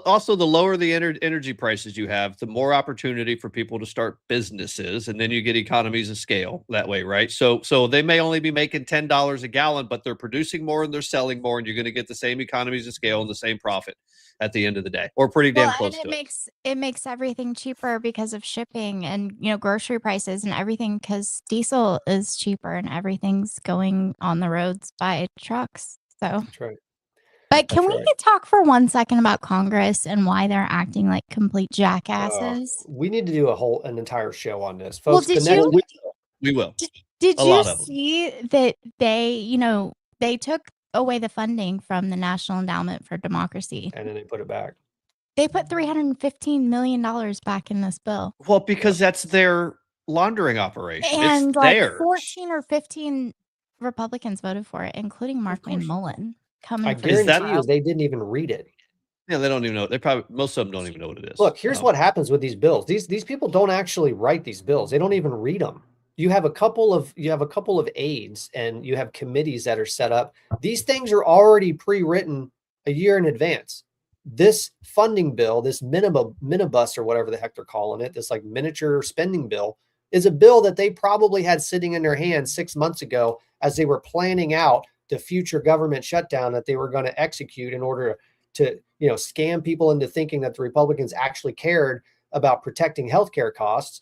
Also, the lower the energy prices you have, the more opportunity for people to start businesses, and then you get economies of scale that way, right? So they may only be making $10 a gallon, but they're producing more and they're selling more, and you're going to get the same economies of scale and the same profit at the end of the day, or pretty damn close to it. It makes everything cheaper because of shipping and grocery prices and everything, because diesel is cheaper and everything's going on the roads by trucks. So that's right. But can That's we right. talk for 1 second about Congress and why they're acting like complete jackasses? We need to do an entire show on this, Well, folks. We will. Did A you lot of them. see that they took away the funding from the National Endowment for Democracy? And then they put it back. They put $315 million back in this bill. Well, because that's their laundering operation. And it's like theirs. 14 or 15 Republicans voted for it, including Markwayne Mullin. I guarantee you they didn't even read it. Yeah, they don't even know. They probably, most of them don't even know what it is. Look, here's what happens with these bills. These people don't actually write these bills. They don't even read them. You have a couple of aides and you have committees that are set up. These things are already pre-written a year in advance. This funding bill, this minibus or whatever the heck they're calling it, this like miniature spending bill, is a bill that they probably had sitting in their hands 6 months ago as they were planning out the future government shutdown that they were going to execute in order to scam people into thinking that the Republicans actually cared about protecting healthcare costs,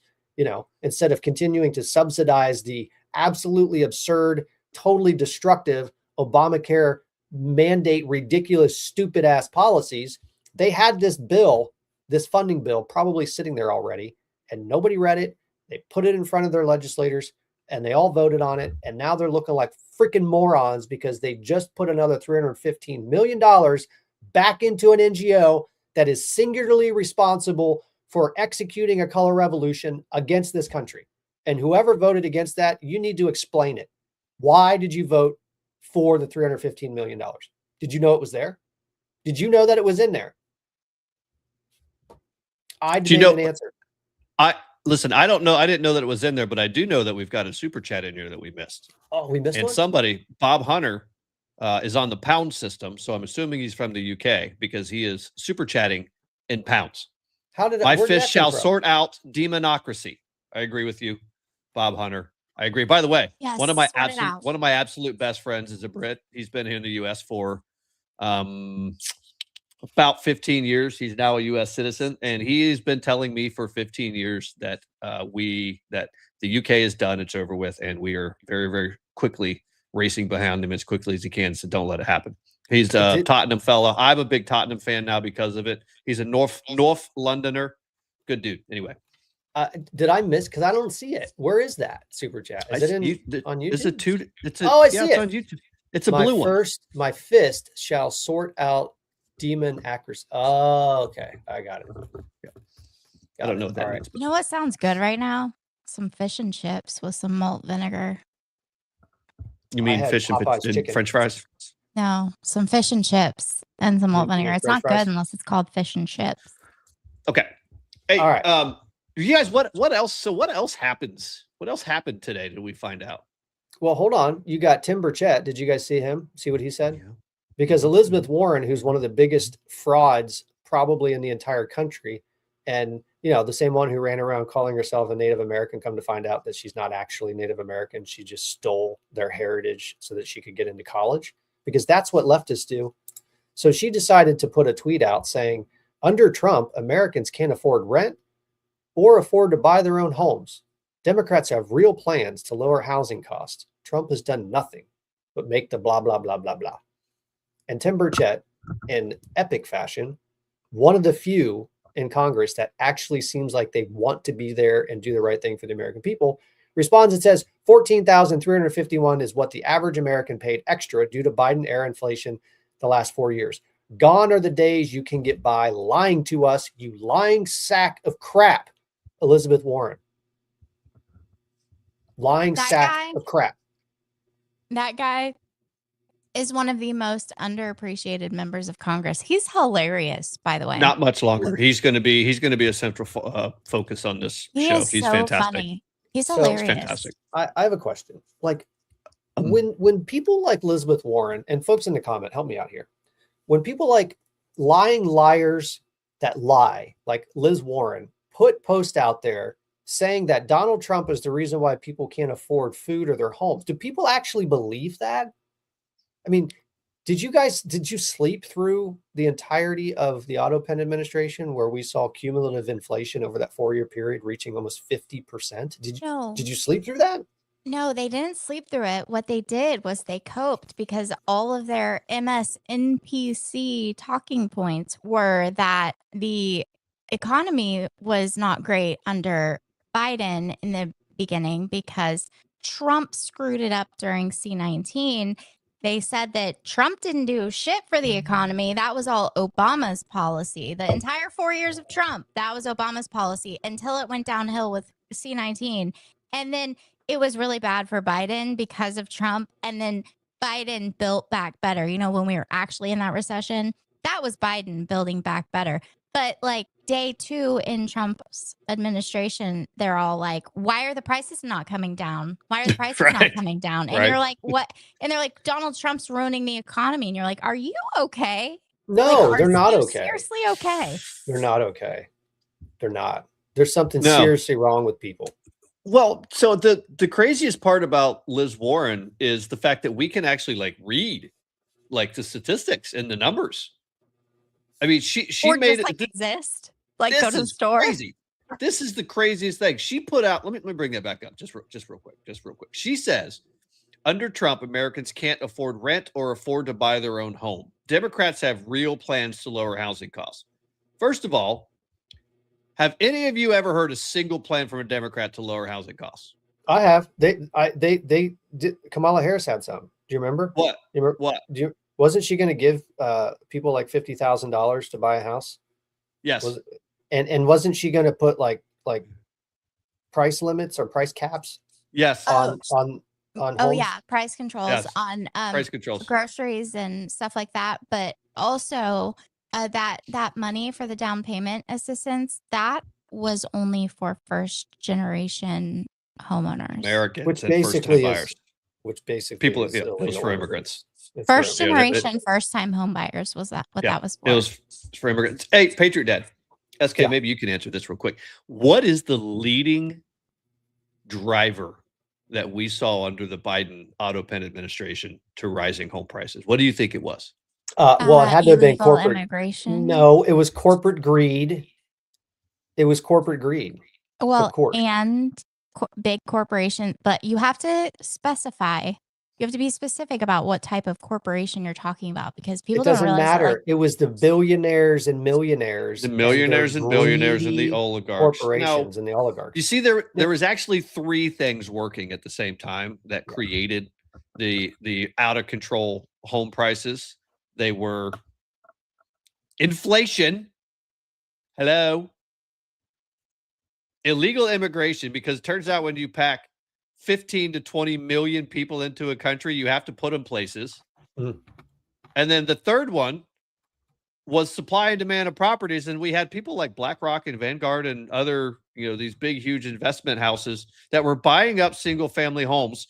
instead of continuing to subsidize the absolutely absurd, totally destructive Obamacare mandate, ridiculous, stupid ass policies. They had this bill, this funding bill, probably sitting there already, and nobody read it. They put it in front of their legislators and they all voted on it. And now they're looking like freaking morons because they just put another $315 million back into an NGO that is singularly responsible for executing a color revolution against this country. And whoever voted against that, you need to explain it. Why did you vote for the $315 million? Did you know it was there? Did you know that it was in there? I didn't answer. Listen, I don't know. I didn't know that it was in there, but I do know that we've got a super chat in here that we missed. Oh, we missed one? Somebody, Bob Hunter, is on the pound system. So I'm assuming he's from the UK because he is super chatting in pounds. My fist shall sort out demonocracy. I agree with you, Bob Hunter. I agree. By the way, yes, one of my absolute best friends is a Brit. He's been here in the US for about 15 years. He's now a US citizen, and he's been telling me for 15 years that the UK is done, it's over with, and we are very, very quickly racing behind him as quickly as he can. So don't let it happen. He's a Tottenham fella. I'm a big Tottenham fan now because of it. He's a North Londoner. Good dude. Anyway. Did I miss? Because I don't see it. Where is that super chat? Is it on YouTube? I see it. On YouTube. It's a blue one. My fist shall sort out demon accuracy. Oh, okay. I got it. I don't know what that means. You know what sounds good right now? Some fish and chips with some malt vinegar. You mean fish and French fries? No, some fish and chips and some malt vinegar. It's not good unless it's called fish and chips. Okay. Hey, all right. You guys, what else? So what else happens? What else happened today? Did we find out? Well, hold on. You got Tim Burchett. Did you guys see him? See what he said? Yeah. Because Elizabeth Warren, who's one of the biggest frauds probably in the entire country, and the same one who ran around calling herself a Native American, come to find out that she's not actually Native American. She just stole their heritage so that she could get into college, because that's what leftists do. So she decided to put a tweet out saying, under Trump, Americans can't afford rent or afford to buy their own homes. Democrats have real plans to lower housing costs. Trump has done nothing but make the blah, blah, blah, blah, blah. And Tim Burchett, in epic fashion, one of the few in Congress that actually seems like they want to be there and do the right thing for the American people, responds and says, $14,351 is what the average American paid extra due to Biden-era inflation the last 4 years. Gone are the days you can get by lying to us, you lying sack of crap, Elizabeth Warren. Lying sack of crap. That guy is one of the most underappreciated members of Congress. He's hilarious, by the way. Not much longer. He's going to be a central focus on this show. He's so fantastic. Funny. He's hilarious. He's fantastic. I have a question. Like when people like Elizabeth Warren, and folks in the comment, help me out here. When people like lying liars that lie, like Liz Warren, put posts out there saying that Donald Trump is the reason why people can't afford food or their homes, do people actually believe that? I mean, did you sleep through the entirety of the Otto Penn administration where we saw cumulative inflation over that 4-year period reaching almost 50%? Did you sleep through that? No, they didn't sleep through it. What they did was they coped because all of their MSNPC talking points were that the economy was not great under Biden in the beginning because Trump screwed it up during C-19. They said that Trump didn't do shit for the economy. That was all Obama's policy. The entire 4 years of Trump, that was Obama's policy until it went downhill with C-19. And then it was really bad for Biden because of Trump. And then Biden built back better. You know, when we were actually in that recession, that was Biden building back better. But like day 2 in Trump's administration, they're all like, why are the prices not coming down? Why are the prices not coming down? And you're like, what? And they're like, Donald Trump's ruining the economy. And you're like, are you okay? No, like, they're not okay. Seriously okay. They're not okay. They're not. There's something seriously wrong with people. Well, so the craziest part about Liz Warren is the fact that we can actually like read like the statistics and the numbers. I mean, she or made just, it exist. Like go to the store. Crazy. This is the craziest thing. She put out, let me bring that back up just real quick. She says, under Trump, Americans can't afford rent or afford to buy their own home. Democrats have real plans to lower housing costs. First of all, have any of you ever heard a single plan from a Democrat to lower housing costs? I have. They did. Kamala Harris had some. Do you remember? What? What? Wasn't she going to give people like $50,000 to buy a house? Yes. And wasn't she going to put like price limits or price caps? Yes. On homes? Yeah, price controls on price controls, groceries and stuff like that. But also that money for the down payment assistance, that was only for first generation homeowners, Americans, which and basically first-time buyers. Which basically people, it was for immigrants. First generation, first time home buyers was that what that was for? It was for immigrants. Hey, PatriotDad, SK, maybe you can answer this real quick. What is the leading driver that we saw under the Biden auto pen administration to rising home prices? What do you think it was? Well, it had to have been corporate immigration. No, it was corporate greed. It was corporate greed. Well, and big corporation, but you have to specify. You have to be specific about what type of corporation you're talking about because people it doesn't don't realize matter. That, it was the billionaires and millionaires, the millionaires and billionaires and the oligarchs, corporations and the oligarchs. You see, there was actually 3 things working at the same time that created the out of control home prices. They were inflation. Hello. Illegal immigration, because it turns out when you pack 15 to 20 million people into a country, you have to put them places. Mm. And then the third one was supply and demand of properties. And we had people like BlackRock and Vanguard and other, these big, huge investment houses that were buying up single family homes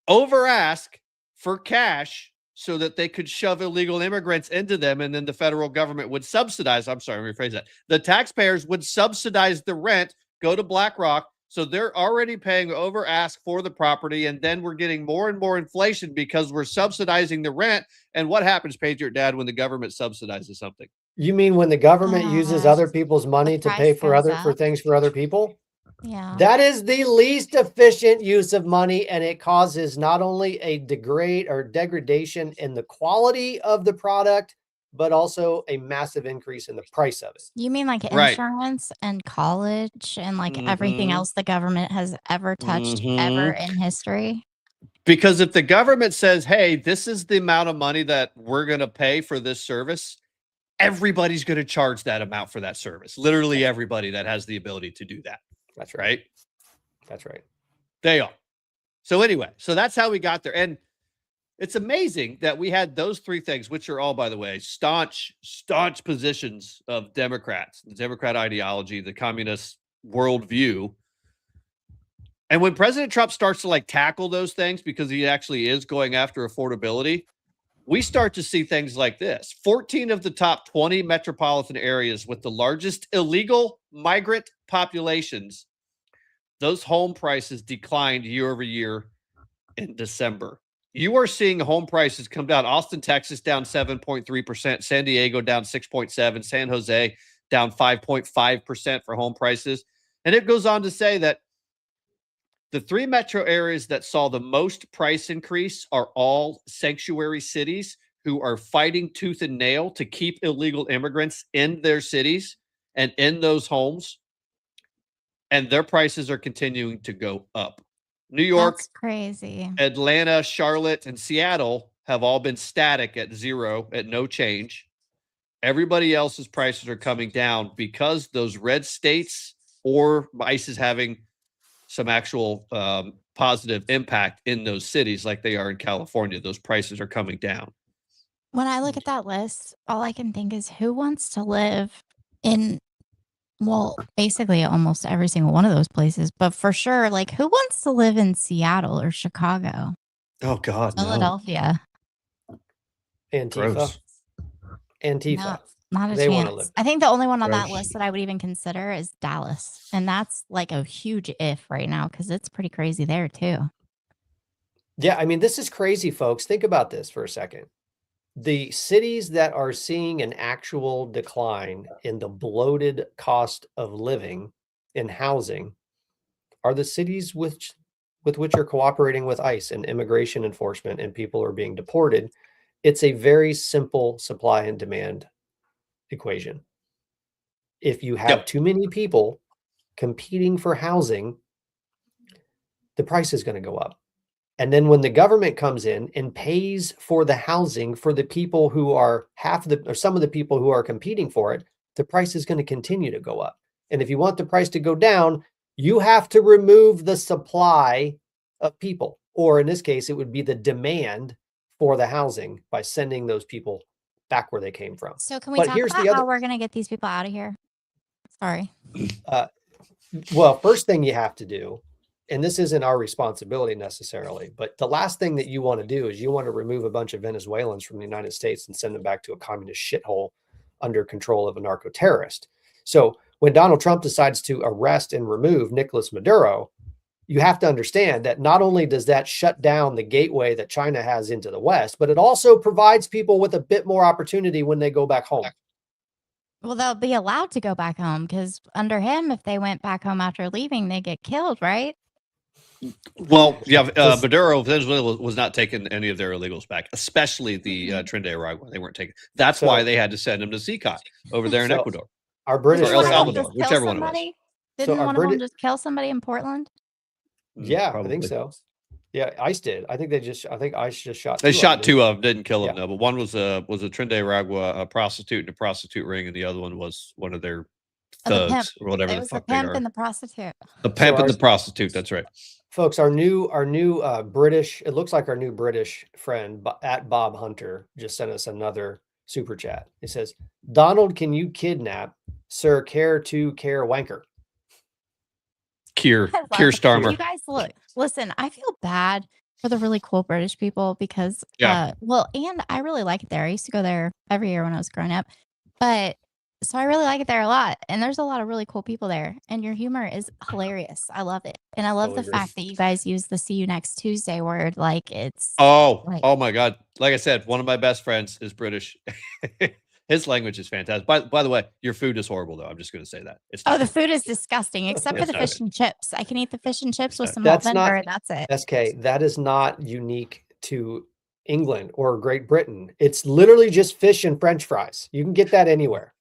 over ask for cash so that they could shove illegal immigrants into them. And then the federal government would subsidize. I'm sorry, let me rephrase that. The taxpayers would subsidize the rent, go to BlackRock. So they're already paying over ask for the property. And then we're getting more and more inflation because we're subsidizing the rent. And what happens, PatriotDad, when the government subsidizes something? You mean when the government uses other people's money to pay for things for other people? Yeah. That is the least efficient use of money, and it causes not only a degradation in the quality of the product, but also a massive increase in the price of it. You mean like insurance and college and like everything else the government has ever touched ever in history? Because if the government says, hey, this is the amount of money that we're going to pay for this service, everybody's going to charge that amount for that service. Literally everybody that has the ability to do that. That's right. That's right. They are. So anyway, so that's how we got there. And it's amazing that we had those 3 things, which are all, by the way, staunch positions of Democrats, the Democrat ideology, the communist worldview. And when President Trump starts to tackle those things, because he actually is going after affordability, we start to see things like this. 14 of the top 20 metropolitan areas with the largest illegal migrant populations, those home prices declined year over year in December. You are seeing home prices come down. Austin, Texas, down 7.3%. San Diego, down 6.7%. San Jose, down 5.5% for home prices. And it goes on to say that The 3 metro areas that saw the most price increase are all sanctuary cities who are fighting tooth and nail to keep illegal immigrants in their cities and in those homes. And their prices are continuing to go up. New York, That's crazy. Atlanta, Charlotte, and Seattle have all been static at 0, at no change. Everybody else's prices are coming down because those red states or ICE is having some actual positive impact in those cities like they are in California. Those prices are coming down. When I look at that list, all I can think is who wants to live in, well, basically almost every single one of those places, but for sure, like who wants to live in Seattle or Chicago? Oh God, Philadelphia. Antifa. Gross. Antifa. No, not a They wanna chance. live. I think the only one on that Gross. list that I would even consider is Dallas. And that's like a huge if right now because it's pretty crazy there too. Yeah, I mean, this is crazy, folks. Think about this for a second. The cities that are seeing an actual decline in the bloated cost of living in housing are the cities with which are cooperating with ICE and immigration enforcement, and people are being deported. It's a very simple supply and demand equation. If you have too many people competing for housing, the price is going to go up. And then when the government comes in and pays for the housing for the people who are some of the people who are competing for it, the price is going to continue to go up. And if you want the price to go down, you have to remove the supply of people, or in this case, it would be the demand for the housing by sending those people back where they came from. So can we talk about how we're going to get these people out of here? Sorry. Well, first thing you have to do, and this isn't our responsibility necessarily, but the last thing that you want to do is you want to remove a bunch of Venezuelans from the United States and send them back to a communist shithole under control of a narco-terrorist. So when Donald Trump decides to arrest and remove Nicolas Maduro, you have to understand that not only does that shut down the gateway that China has into the West, but it also provides people with a bit more opportunity when they go back home. Well, they'll be allowed to go back home because under him, if they went back home after leaving, they get killed, right? Well, yeah, Maduro, Venezuela was not taking any of their illegals back, especially the Trinidad Uruguay. They weren't taking. That's why they had to send them to CICOT over there in Ecuador. Our British or El Salvador, whichever one it was. Didn't one of them just kill somebody in Portland? Yeah, probably. I think so. Yeah, ICE did. I think ICE just shot. They shot 2 of them, didn't kill them though. But one was a Trinidad Uruguay prostitute in a prostitute ring, and the other one was one of their thugs or whatever the fuck they are. The pimp and the prostitute. The pimp and the prostitute. That's right. Folks, our new British, it looks like our new British friend at Bob Hunter just sent us another super chat. It says, Donald, can you kidnap Sir Care to Care Wanker? Keir Starmer. You guys listen, I feel bad for the really cool British people because, and I really like it there. I used to go there every year when I was growing up, so I really like it there a lot. And there's a lot of really cool people there. And your humor is hilarious. I love it. And I love the fact that you guys use the see you next Tuesday word. Like it's. Oh my God. Like I said, one of my best friends is British. His language is fantastic. By the way, your food is horrible though. I'm just going to say that. The food is disgusting except for the fish and chips. I can eat the fish and chips with some malt vinegar and that's it. SK, that is not unique to England or Great Britain. It's literally just fish and French fries. You can get that anywhere.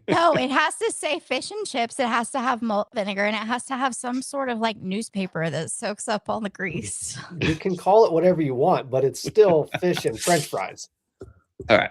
No, it has to say fish and chips. It has to have malt vinegar and it has to have some sort of like newspaper that soaks up all the grease. You can call it whatever you want, but it's still fish and French fries. All right.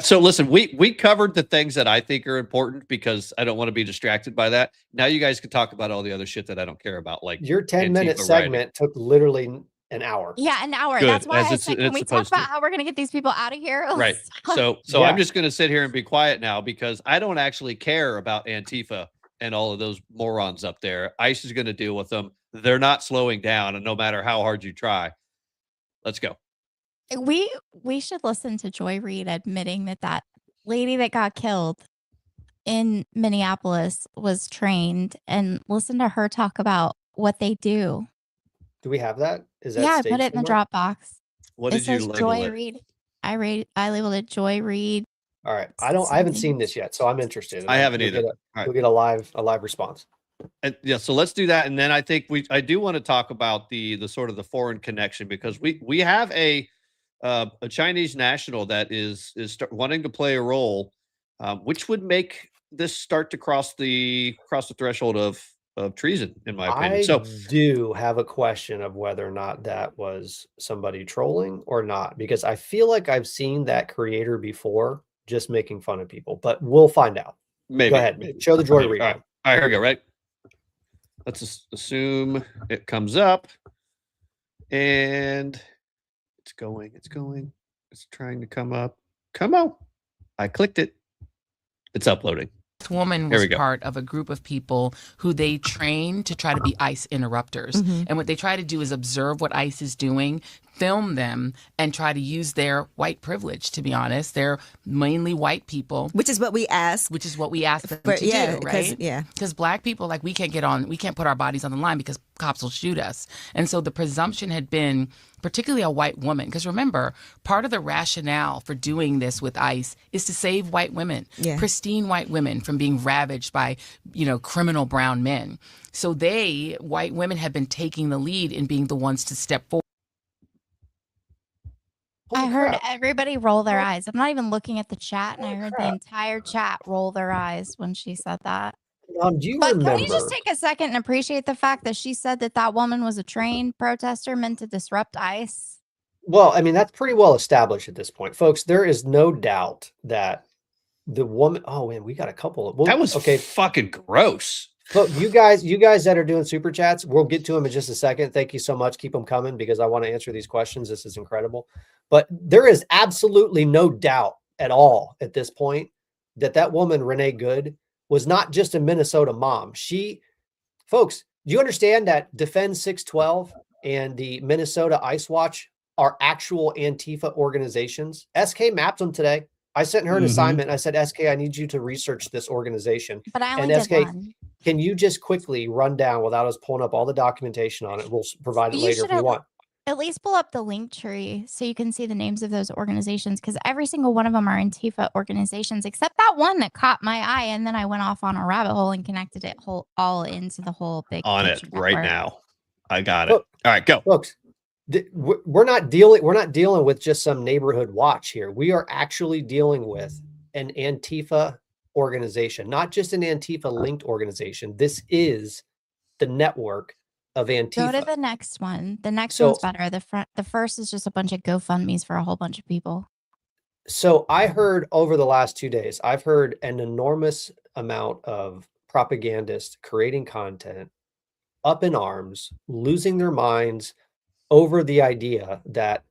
So listen, we covered the things that I think are important because I don't want to be distracted by that. Now you guys can talk about all the other shit that I don't care about. Like your 10-minute segment took literally an hour. Yeah, an hour. Good. That's why I said, can we talk about how we're going to get these people out of here? Right. So I'm just going to sit here and be quiet now because I don't actually care about Antifa and all of those morons up there. ICE is going to deal with them. They're not slowing down, and no matter how hard you try. Let's go. We should listen to Joy Reid admitting that lady that got killed in Minneapolis was trained, and listen to her talk about what they do. Do we have that? Is that I put it in the Dropbox. What did you label Joy it? Reid. I labeled it Joy Reid. All right. I haven't seen this yet, so I'm interested. I haven't either. We'll get a live response. Yeah, so let's do that, and then I think I do want to talk about the sort of the foreign connection, because we have a Chinese national that is wanting to play a role, which would make this start to cross the threshold of treason, in my opinion. So I do have a question of whether or not that was somebody trolling or not, because I feel like I've seen that creator before just making fun of people, but we'll find out. maybe Go ahead. Show the Joy Read. All right, here we go. Right. Let's just assume it comes up, and it's going. It's trying to come up. Come on. I clicked it. It's uploading. This woman was part of a group of people who they train to try to be ICE interrupters. And what they try to do is observe what ICE is doing, film them, and try to use their white privilege, to be honest. They're mainly white people. Which is what we ask. Which is what we ask them to do, right? Because black people, like, we can't put our bodies on the line because cops will shoot us. And so the presumption had been, particularly a white woman, because remember, part of the rationale for doing this with ICE is to save white women, pristine white women, from being ravaged by, criminal brown men. So white women, have been taking the lead in being the ones to step forward. I heard everybody roll their eyes. I'm not even looking at the chat, and I heard the entire chat roll their eyes when she said that. Do you remember? Can you just take a second and appreciate the fact that she said that woman was a trained protester meant to disrupt ICE? Well, I mean, that's pretty well established at this point, folks. There is no doubt that the woman. Oh man, we got a couple of. That was fucking gross. Look, you guys that are doing super chats, we'll get to them in just a second. Thank you so much. Keep them coming, because I want to answer these questions. This is incredible. But there is absolutely no doubt at all at this point that woman, Renee Good, was not just a Minnesota mom. Folks, do you understand that Defend 612 and the Minnesota Ice Watch are actual Antifa organizations? SK mapped them today. I sent her an assignment. I said, SK, I need you to research this organization. But I only did one. Can you just quickly run down without us pulling up all the documentation on it? We'll provide it later if you want. At least pull up the link tree so you can see the names of those organizations, because every single one of them are Antifa organizations, except that one that caught my eye, and then I went off on a rabbit hole and connected it all into the whole big on it right now. I got it. All right, go, folks. We're not dealing with just some neighborhood watch here. We are actually dealing with an Antifa organization, not just an Antifa linked organization. This is the network of Antifa. Go to the next one. The next one's better. The first is just a bunch of GoFundMe's for a whole bunch of people. So I heard over the last 2 days, I've heard an enormous amount of propagandists creating content, up in arms, losing their minds over the idea that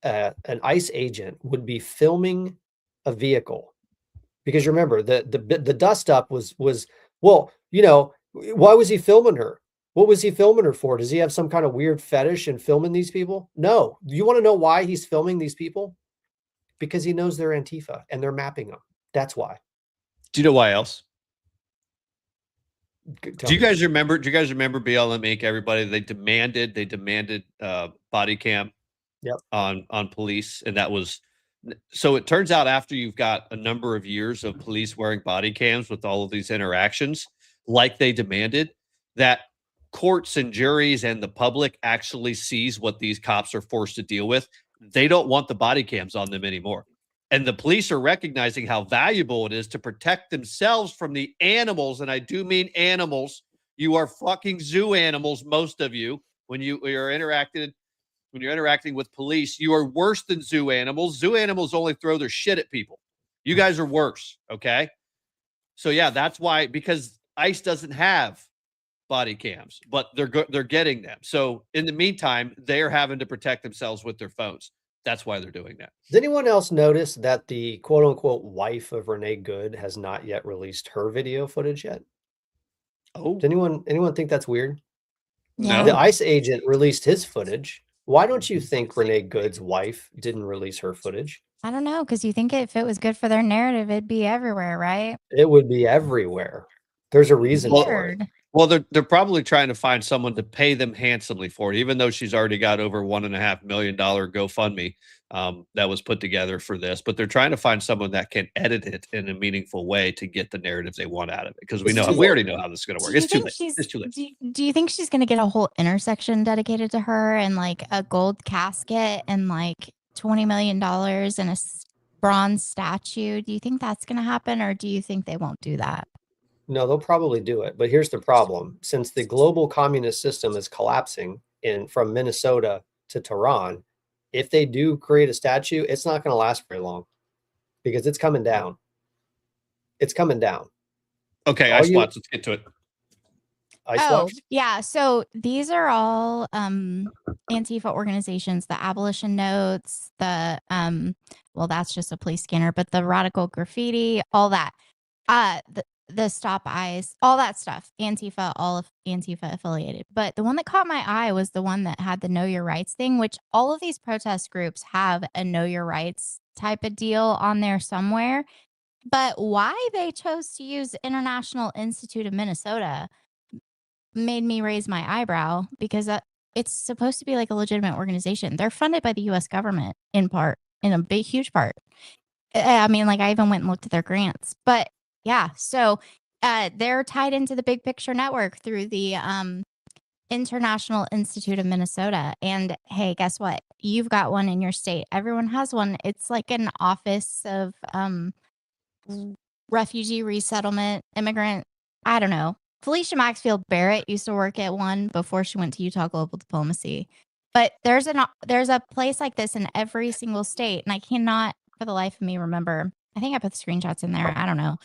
an ICE agent would be filming a vehicle. Because remember, the dust up was well, why was he filming her? What was he filming her for? Does he have some kind of weird fetish in filming these people? No. You want to know why he's filming these people? Because he knows they're Antifa and they're mapping them. That's why. Do you know why else? Do you guys remember BLM Inc? Everybody, they demanded body cam on police, and that was so. It turns out after you've got a number of years of police wearing body cams with all of these interactions, like they demanded, that courts and juries and the public actually sees what these cops are forced to deal with. They don't want the body cams on them anymore. And the police are recognizing how valuable it is to protect themselves from the animals. And I do mean animals. You are fucking zoo animals, most of you. When you're interacting with police, you are worse than zoo animals. Zoo animals only throw their shit at people. You guys are worse, okay? So yeah, that's why, because ICE doesn't have body cams, but they're getting them. So in the meantime, they're having to protect themselves with their phones. That's why they're doing that. Does anyone else notice that the quote unquote wife of Renee Good has not yet released her video footage yet? Oh, does anyone think that's weird? Yeah. The ICE agent released his footage. Why don't you think Renee Good's wife didn't release her footage? I don't know, because you think if it was good for their narrative, it'd be everywhere, right? It would be everywhere. There's a reason for it. Well, they're probably trying to find someone to pay them handsomely for it, even though she's already got over $1.5 million GoFundMe. that was put together for this, but they're trying to find someone that can edit it in a meaningful way to get the narrative they want out of it. Because we already know how this is going to work. It's too late. It's too late. Do you think she's going to get a whole intersection dedicated to her and like a gold casket and like $20 million and a bronze statue? Do you think that's going to happen, or do you think they won't do that? No, they'll probably do it. But here's the problem. Since the global communist system is collapsing from Minnesota to Tehran, if they do create a statue, it's not going to last very long because it's coming down. It's coming down. Okay, Ice Watch, let's get to it. Watch? Yeah. So these are all Antifa organizations, the Abolition Notes, the well, that's just a police scanner, but the Radical Graffiti, all that. The Stop Eyes, all that stuff, Antifa, all of Antifa affiliated. But the one that caught my eye was the one that had the Know Your Rights thing, which all of these protest groups have a Know Your Rights type of deal on there somewhere. But why they chose to use International Institute of Minnesota made me raise my eyebrow, because it's supposed to be like a legitimate organization. They're funded by the U.S. government in part, in a big, huge part. I mean, like I even went and looked at their grants, but yeah, so they're tied into the Big Picture Network through the International Institute of Minnesota. And hey, guess what? You've got one in your state. Everyone has one. It's like an office of refugee resettlement, immigrant. I don't know. Felicia Maxfield Barrett used to work at one before she went to Utah Global Diplomacy. But there's a place like this in every single state, and I cannot for the life of me remember. I think I put the screenshots in there. I don't know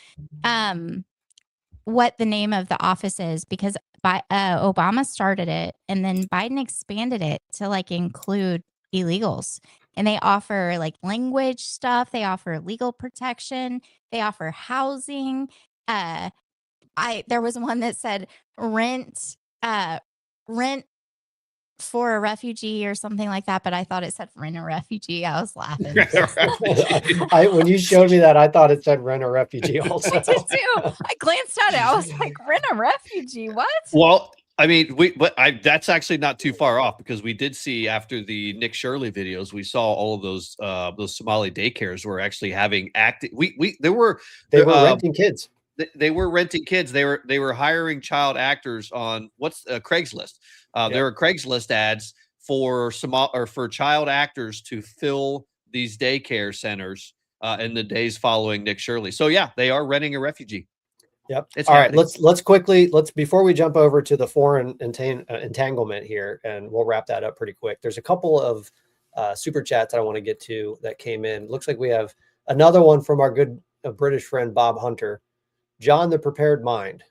what the name of the office is, because Obama started it and then Biden expanded it to like include illegals. And they offer like language stuff. They offer legal protection. They offer housing. There was one that said rent for a refugee or something like that, but I thought it said rent a refugee. I was laughing. When you showed me that, I thought it said rent a refugee also. I did too. I glanced at it. I was like, rent a refugee? What? Well, I mean, that's actually not too far off, because we did see after the Nick Shirley videos, we saw all of those Somali daycares were actually having active. They were renting kids. They were renting kids. They were hiring child actors on Craigslist. There are Craigslist ads for for child actors to fill these daycare centers in the days following Nick Shirley. So yeah, they are renting a refugee. Yep. All right. Let's quickly before we jump over to the foreign entanglement here, and we'll wrap that up pretty quick. There's a couple of super chats I want to get to that came in. Looks like we have another one from our good British friend Bob Hunter. John the Prepared Mind.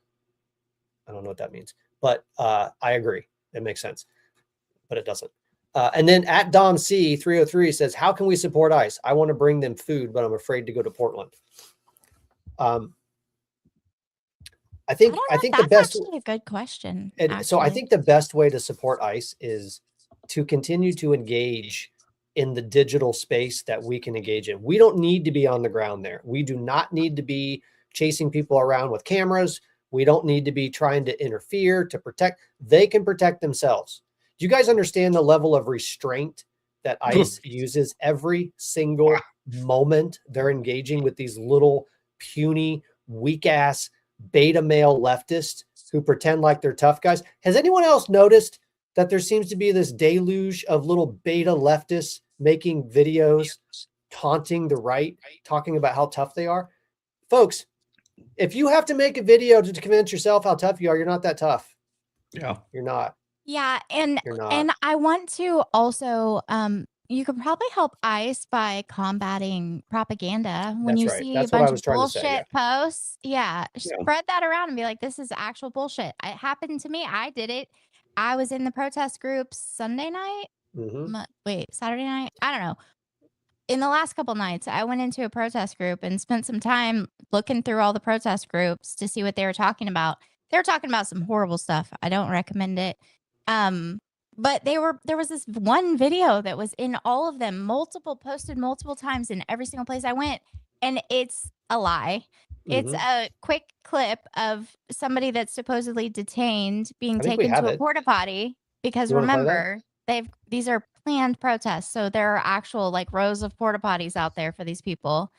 I don't know what that means, but I agree. It makes sense, but it doesn't. And then at Dom C 303 says, "How can we support ICE? I want to bring them food, but I'm afraid to go to Portland." I think the best. Actually a good question. So I think the best way to support ICE is to continue to engage in the digital space that we can engage in. We don't need to be on the ground there. We do not need to be chasing people around with cameras. We don't need to be trying to interfere to protect. They can protect themselves. Do you guys understand the level of restraint that ICE uses every single moment they're engaging with these little puny, weak ass beta male leftists who pretend like they're tough guys? Has anyone else noticed that there seems to be this deluge of little beta leftists making videos taunting the right, talking about how tough they are? Folks, if you have to make a video to convince yourself how tough you are, you're not that tough. Yeah, you're not. Yeah, and I want to also you could probably help ICE by combating propaganda. When you see a bunch of bullshit posts, spread that around and be like, this is actual bullshit. It happened to me. I did it. I was in the protest group Sunday night. Saturday night? I don't know. In the last couple nights, I went into a protest group and spent some time looking through all the protest groups to see what they were talking about. They were talking about some horrible stuff. I don't recommend it. But there was this one video that was in all of them, posted multiple times in every single place I went. And it's a lie. It's a quick clip of somebody that's supposedly detained being taken to a porta potty because remember, these are planned protests. So there are actual like rows of porta potties out there for these people.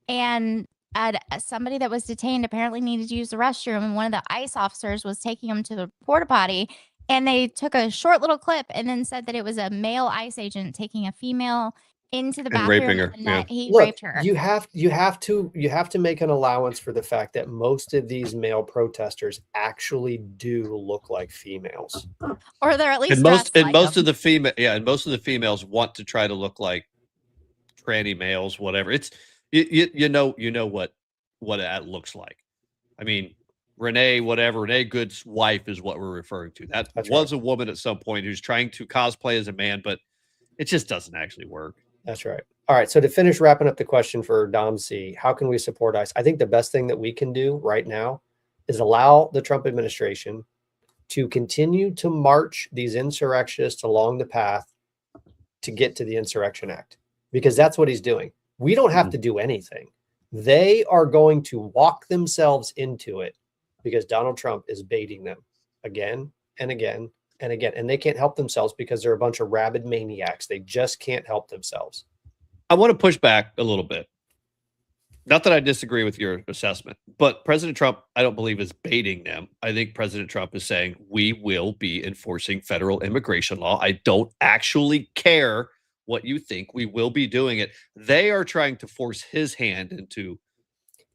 And somebody that was detained apparently needed to use the restroom, and one of the ICE officers was taking him to the porta potty, and they took a short little clip and then said that it was a male ICE agent taking a female into the And bathroom raping her. and Yeah. that he Look, raped her. you have to make an allowance for the fact that most of these male protesters actually do look like females. Or they're at least And dressed like most them. of the females want to try to look like tranny males, whatever. It's you know what that looks like. I mean, Renee Good's wife is what we're referring to. That's was right. A woman at some point who's trying to cosplay as a man, but it just doesn't actually work. That's right. All right. So to finish wrapping up the question for Dom C, how can we support ICE? I think the best thing that we can do right now is allow the Trump administration to continue to march these insurrectionists along the path to get to the Insurrection Act, because that's what he's doing. We don't have to do anything. They are going to walk themselves into it because Donald Trump is baiting them again and again and again. And they can't help themselves because they're a bunch of rabid maniacs. They just can't help themselves. I want to push back a little bit. Not that I disagree with your assessment, but President Trump, I don't believe, is baiting them. I think President Trump is saying we will be enforcing federal immigration law. I don't actually care what you think. We will be doing it. They are trying to force his hand into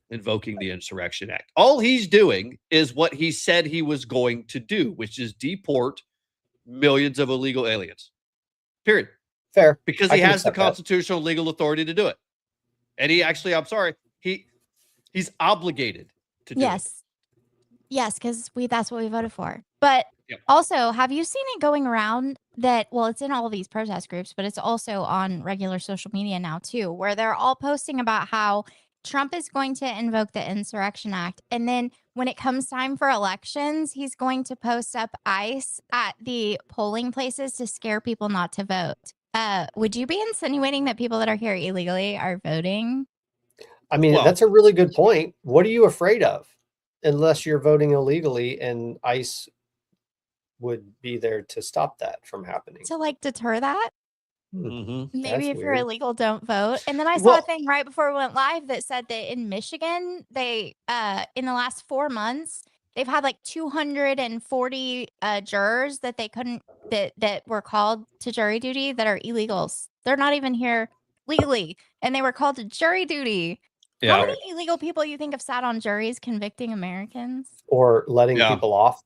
invoking the Insurrection Act. All he's doing is what he said he was going to do, which is deport millions of illegal aliens. Period. Fair. Because he has the constitutional legal authority to do it. And he actually, I'm sorry, he's obligated to do it. Yes, because that's what we voted for. But also, have you seen it going around that, well, it's in all these protest groups, but it's also on regular social media now too, where they're all posting about how Trump is going to invoke the Insurrection Act. And then when it comes time for elections, he's going to post up ICE at the polling places to scare people not to vote. Would you be insinuating that people that are here illegally are voting? I mean, that's a really good point. What are you afraid of? Unless you're voting illegally, and ICE would be there to stop that from happening. To like deter that? Mm-hmm. Maybe if you're illegal, don't vote. And then I saw a thing right before we went live that said that in Michigan, they in the last 4 months, they've had like 240 jurors that they couldn't that were called to jury duty that are illegals. They're not even here legally, and they were called to jury duty. Yeah. How many illegal people you think have sat on juries convicting Americans or letting people off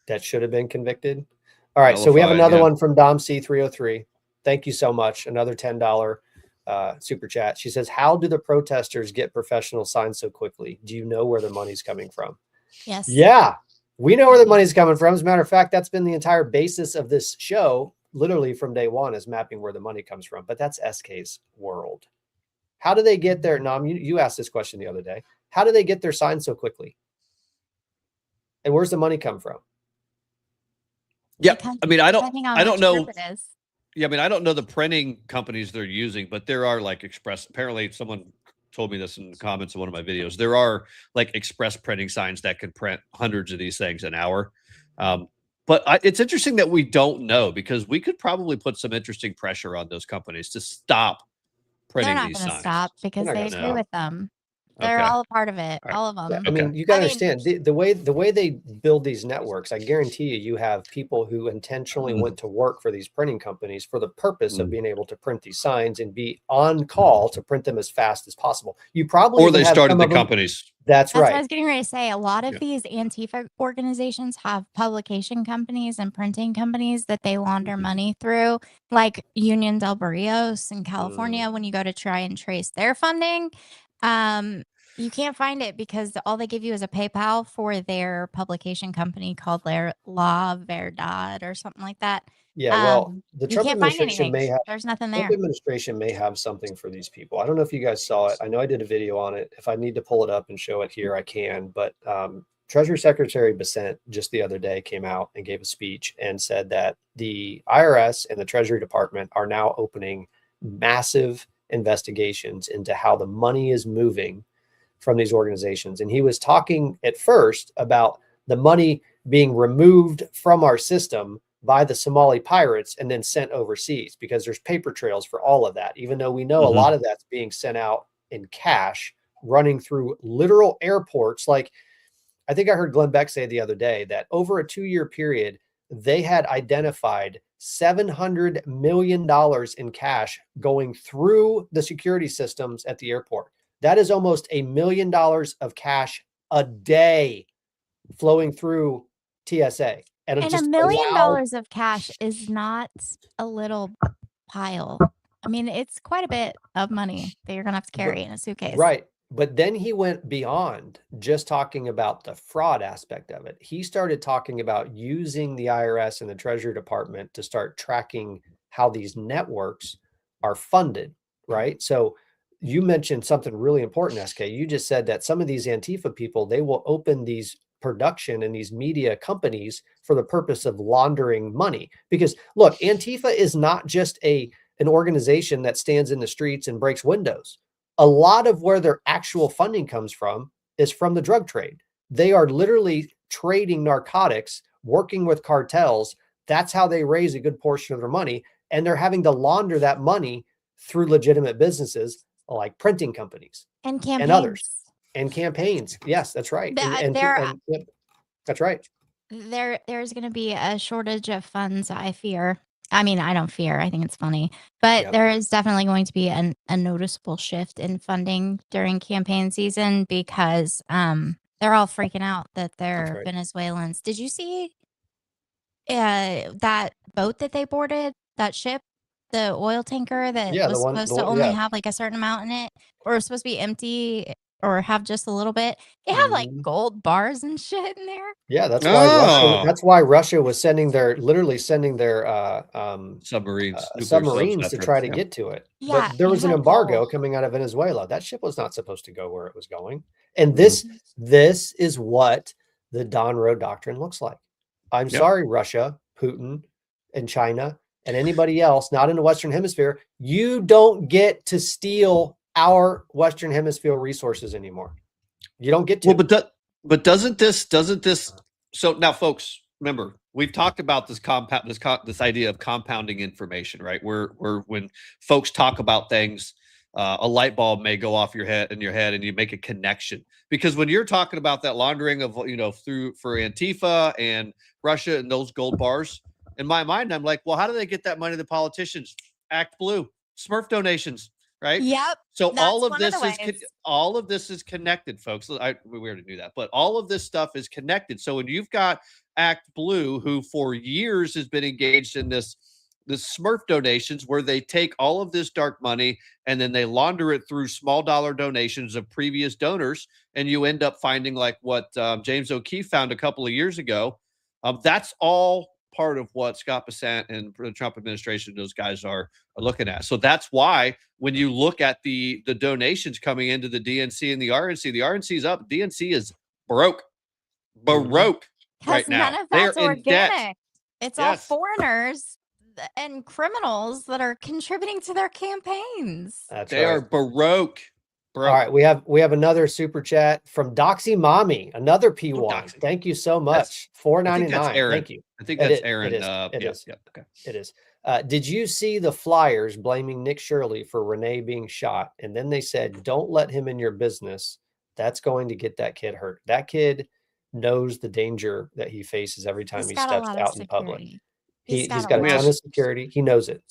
that should have been convicted? All right, so we have another one from Dom C303. Thank you so much. Another $10 super chat. She says, how do the protesters get professional signs so quickly? Do you know where the money's coming from? Yes. Yeah, we know where the money's coming from. As a matter of fact, that's been the entire basis of this show, literally from day one, is mapping where the money comes from. But that's SK's world. How do they get their, Nom, you asked this question the other day. How do they get their signs so quickly? And where's the money come from? Yeah, I mean, I don't know. Yeah, I mean, I don't know the printing companies they're using, but there are like apparently someone told me this in the comments of one of my videos. There are like express printing signs that can print hundreds of these things an hour. But it's interesting that we don't know, because we could probably put some interesting pressure on those companies to stop printing these signs. They're not going to stop because they agree with them. They're all a part of it, all of them. I mean, you got to understand the way they build these networks. I guarantee you have people who intentionally went to work for these printing companies for the purpose of being able to print these signs and be on call to print them as fast as possible. You probably or they started the companies. That's right. What I was getting ready to say. A lot of these Antifa organizations have publication companies and printing companies that they launder money through, like Union del Barrios in California. When you go to try and trace their funding, you can't find it because all they give you is a PayPal for their publication company called La Verdad or something like that. Yeah, well, the Trump administration may have. There's nothing there. Trump administration may have something for these people. I don't know if you guys saw it. I know I did a video on it. If I need to pull it up and show it here, I can. But Treasury Secretary Bessent just the other day came out and gave a speech and said that the IRS and the Treasury Department are now opening massive investigations into how the money is moving from these organizations. And he was talking at first about the money being removed from our system by the Somali pirates and then sent overseas, because there's paper trails for all of that, even though we know a lot of that's being sent out in cash, running through literal airports. Like, I think I heard Glenn Beck say the other day that over a 2-year period, they had identified $700 million in cash going through the security systems at the airport. That is almost $1 million of cash a day flowing through TSA. And $1 million of cash is not a little pile. I mean, it's quite a bit of money that you're going to have to carry in a suitcase. Right. But then he went beyond just talking about the fraud aspect of it. He started talking about using the IRS and the Treasury Department to start tracking how these networks are funded, right? So you mentioned something really important, SK. You just said that some of these Antifa people, they will open these production and these media companies for the purpose of laundering money. Because look, Antifa is not just an organization that stands in the streets and breaks windows. A lot of where their actual funding comes from is from the drug trade. They are literally trading narcotics, working with cartels. That's how they raise a good portion of their money. And they're having to launder that money through legitimate businesses like printing companies and campaigns and others and campaigns. Yes, that's right. That's right. There's going to be a shortage of funds, I fear. I mean, I don't fear. I think it's funny. But there is definitely going to be a noticeable shift in funding during campaign season, because they're all freaking out that they're Venezuelans. Did you see that boat that they boarded, that ship, the oil tanker that was supposed to only have like a certain amount in it, or was supposed to be empty or have just a little bit? It had like gold bars and shit in there. Yeah, that's why Russia was literally sending their submarines to try to get to it. Yeah, but there was an embargo coming out of Venezuela. That ship was not supposed to go where it was going. And this is what the Don Road Doctrine looks like. I'm sorry, Russia, Putin, and China, and anybody else not in the Western Hemisphere. You don't get to steal our Western Hemisphere resources anymore. You don't get to. Well, but doesn't this? So now, folks, remember, we've talked about this idea of compounding information, right? Where when folks talk about things, a light bulb may go off your head, and you make a connection. Because when you're talking about that laundering of, for Antifa and Russia and those gold bars, in my mind, I'm like, well, how do they get that money to the politicians? Act Blue, Smurf donations, right? Yep. So all of this is connected, folks. We already knew that, but all of this stuff is connected. So when you've got Act Blue, who for years has been engaged in this Smurf donations, where they take all of this dark money and then they launder it through small dollar donations of previous donors, and you end up finding like what James O'Keefe found a couple of years ago. That's all part of what Scott Bessent and the Trump administration, those guys are looking at. So that's why when you look at the donations coming into the DNC and the RNC is up. DNC is broke right now. None of that's organic. It's all foreigners and criminals that are contributing to their campaigns. They are broke. All right, we have another super chat from Doxy Mommy, another P1. Thank you so much. $4.99. Thank you. I think that's Aaron. It is. Okay. It is. Did you see the flyers blaming Nick Shirley for Renee being shot? And then they said, "Don't let him in your business. That's going to get that kid hurt." That kid knows the danger that he faces every time he steps out in public. He's got a ton of security. He knows it.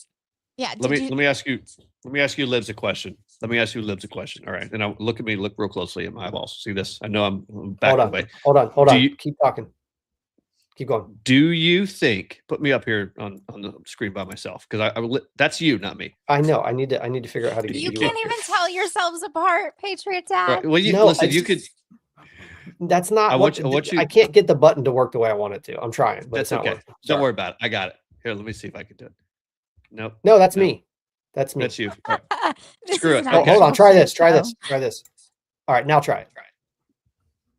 Yeah. Let me ask you, Libs, a question. All right. And now look real closely at my eyeballs. See this? I know I'm back away. Hold on. Keep talking. Keep going. Do you think, put me up here on the screen by myself, because that's you, not me. I know. I need to figure out how to get you can't even tell yourselves apart, Patriot Dad. Right. Well, listen, you could. That's not. I can't get the button to work the way I want it to. I'm trying, but that's okay. Don't worry about it. I got it. Here, let me see if I can do it. Nope. No, that's me. That's me. That's you. Right. Screw it. Okay. Hold on. Try this. All right. Now try it.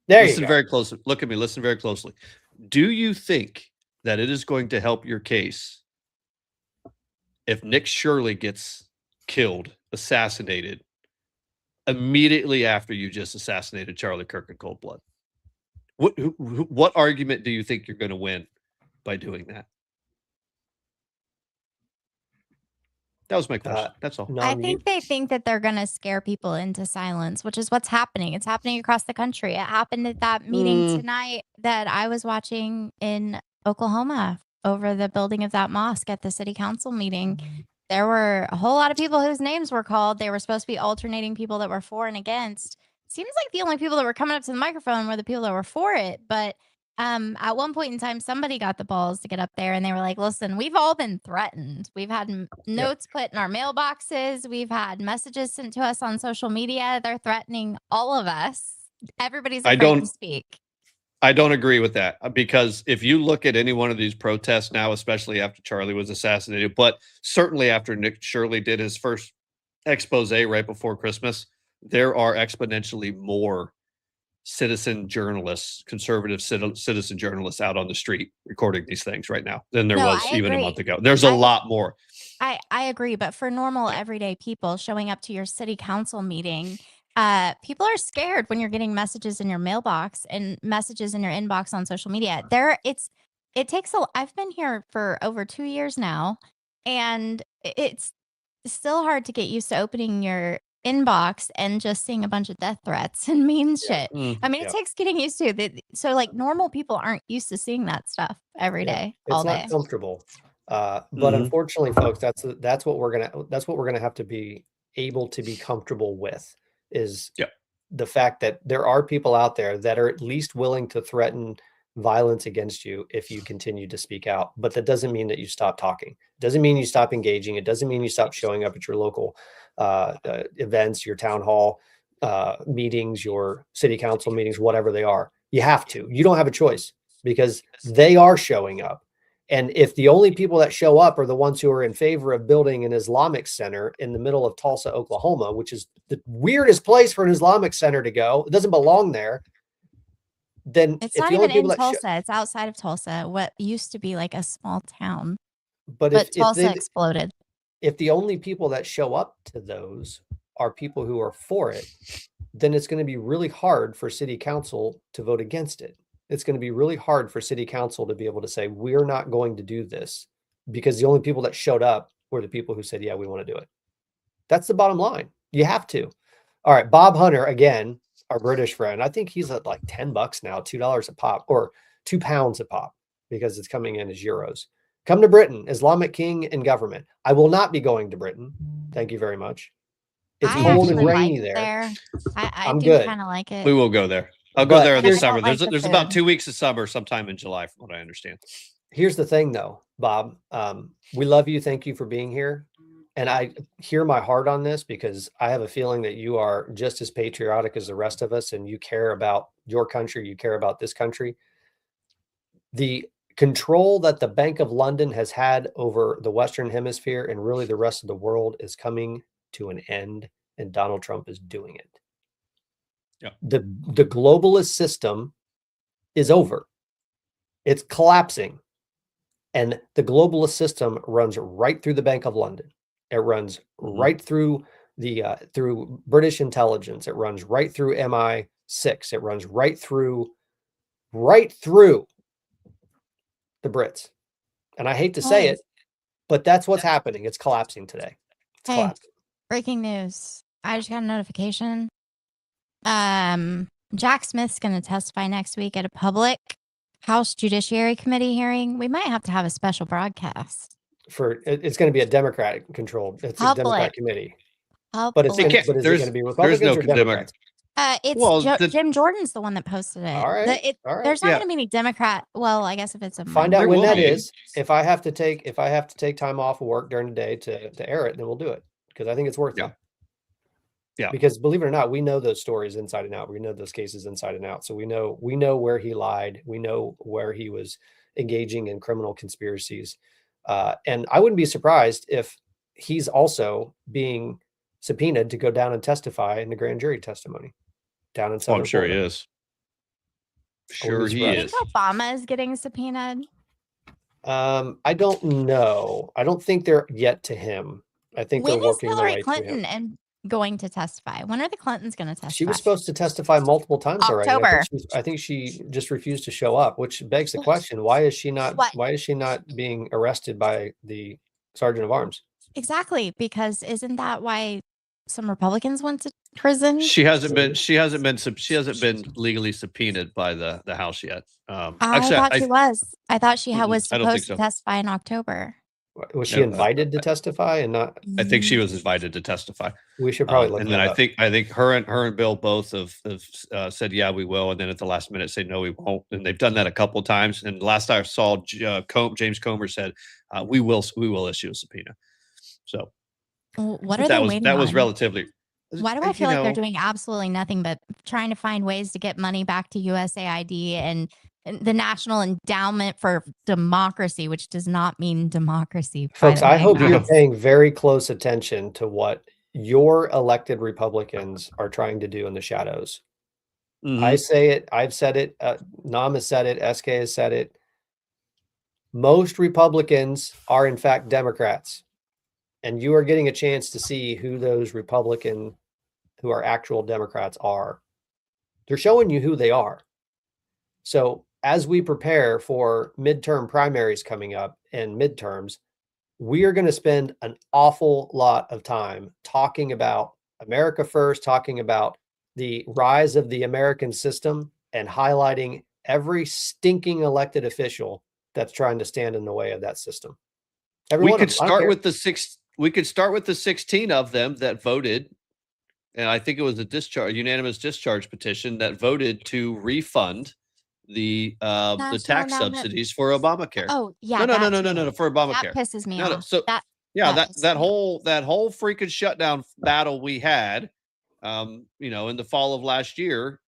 There you go. Listen very closely. Look at me. Listen very closely. Do you think that it is going to help your case if Nick Shirley gets killed, assassinated, immediately after you just assassinated Charlie Kirk in cold blood? What argument do you think you're going to win by doing that? That was my question. That's all. I think they think that they're going to scare people into silence, which is what's happening. It's happening across the country. It happened at that meeting tonight that I was watching in Oklahoma over the building of that mosque at the city council meeting. There were a whole lot of people whose names were called. They were supposed to be alternating people that were for and against. Seems like the only people that were coming up to the microphone were the people that were for it. But at one point in time, somebody got the balls to get up there and they were like, listen, we've all been threatened. We've had notes put in our mailboxes. We've had messages sent to us on social media. They're threatening all of us. Everybody's afraid to speak. I don't agree with that, because if you look at any one of these protests now, especially after Charlie was assassinated, but certainly after Nick Shirley did his first expose right before Christmas, there are exponentially more citizen journalists, conservative citizen journalists out on the street recording these things right now than there was even a month ago. There's a lot more. I agree. But for normal everyday people showing up to your city council meeting, people are scared when you're getting messages in your mailbox and messages in your inbox on social media. I've been here for over 2 years now, and it's still hard to get used to opening your inbox and just seeing a bunch of death threats and mean shit. I mean, it takes getting used to. So like normal people aren't used to seeing that stuff every day, all day. It's not comfortable. But unfortunately, folks, that's what we're gonna have to be able to be comfortable with, is the fact that there are people out there that are at least willing to threaten violence against you if you continue to speak out. But that doesn't mean that you stop talking. It doesn't mean you stop engaging. It doesn't mean you stop showing up at your local events, your town hall meetings, your city council meetings, whatever they are. You have to. You don't have a choice, because they are showing up. And if the only people that show up are the ones who are in favor of building an Islamic center in the middle of Tulsa, Oklahoma, which is the weirdest place for an Islamic center to go, it doesn't belong there. Then it's not even in Tulsa. It's outside of Tulsa, what used to be like a small town. But Tulsa exploded. If the only people that show up to those are people who are for it, then it's going to be really hard for city council to vote against it. It's going to be really hard for city council to be able to say, we're not going to do this, because the only people that showed up were the people who said, yeah, we want to do it. That's the bottom line. You have to. All right. Bob Hunter, again, our British friend, I think he's at like $10 now, $2 a pop, or £2 a pop, because it's coming in as euros. Come to Britain, Islamic king and government. I will not be going to Britain. Thank you very much. It's cold and rainy there. I'm good. Kind of like it. We will go there. I'll go there in the summer. There's about 2 weeks of summer sometime in July, from what I understand. Here's the thing, though, Bob. We love you. Thank you for being here. And I hear my heart on this, because I have a feeling that you are just as patriotic as the rest of us, and you care about your country. You care about this country. The control that the Bank of London has had over the Western Hemisphere and really the rest of the world is coming to an end, and Donald Trump is doing it. Yeah. The globalist system is over. It's collapsing. And the globalist system runs right through the Bank of London. It runs right through through British intelligence. It runs right through MI6. It runs right through the Brits. And I hate to say it, but that's what's happening. It's collapsing today. It's collapsing. Breaking news. I just got a notification. Jack Smith's going to testify next week at a public House Judiciary Committee hearing. We might have to have a special broadcast. It's going to be a Democratic controlled. It's a Democrat committee. But is it going to be Republicans or Democrats? Jim Jordan's the one that posted it. All right. There's not going to be any Democrat. Well, I guess if it's a find out when that is. If I have to take time off of work during the day to air it, then we'll do it, because I think it's worth it. Yeah. Because believe it or not, we know those stories inside and out. We know those cases inside and out. So we know where he lied. We know where he was engaging in criminal conspiracies. And I wouldn't be surprised if he's also being subpoenaed to go down and testify in the grand jury testimony down in Southern I'm sure Florida. he is. Sure he is. Do you think Obama is getting subpoenaed? I don't know. I don't think they're yet to him. I think they're working their way to him. When is Hillary Clinton going to testify? When are the Clintons going to testify? She was supposed to testify multiple times already. October. I think she just refused to show up, which begs the question: why is she not being arrested by the Sergeant of Arms? Exactly, because isn't that why some Republicans went to prison? She hasn't been legally subpoenaed by the House yet. I thought she was. I thought she was I don't think supposed to so. testify in October. Was she invited to testify and not? I think she was invited to testify. We should probably look and that then up. I think her and Bill both have said, yeah, we will. And then at the last minute say, no, we won't. And they've done that a couple of times. And last I saw, James Comer said, we will issue a subpoena. So what are they waiting that on? was relatively. Why do I feel like they're doing absolutely nothing but trying to find ways to get money back to USAID and the National Endowment for Democracy, which does not mean democracy. Folks, I hope you're paying very close attention to what your elected Republicans are trying to do in the shadows. I say it, I've said it, Nom has said it, SK has said it. Most Republicans are in fact Democrats. And you are getting a chance to see who those who are actual Democrats are. They're showing you who they are. So as we prepare for midterm primaries coming up and midterms, we are going to spend an awful lot of time talking about America First, talking about the rise of the American system and highlighting every stinking elected official that's trying to stand in the way of that system. We could start with the 16 of them that voted, and I think it was a unanimous discharge petition that voted to refund the tax subsidies for Obamacare. Oh yeah, no, for Obamacare. That pisses me off. So that whole freaking shutdown battle we had, in the fall of last year.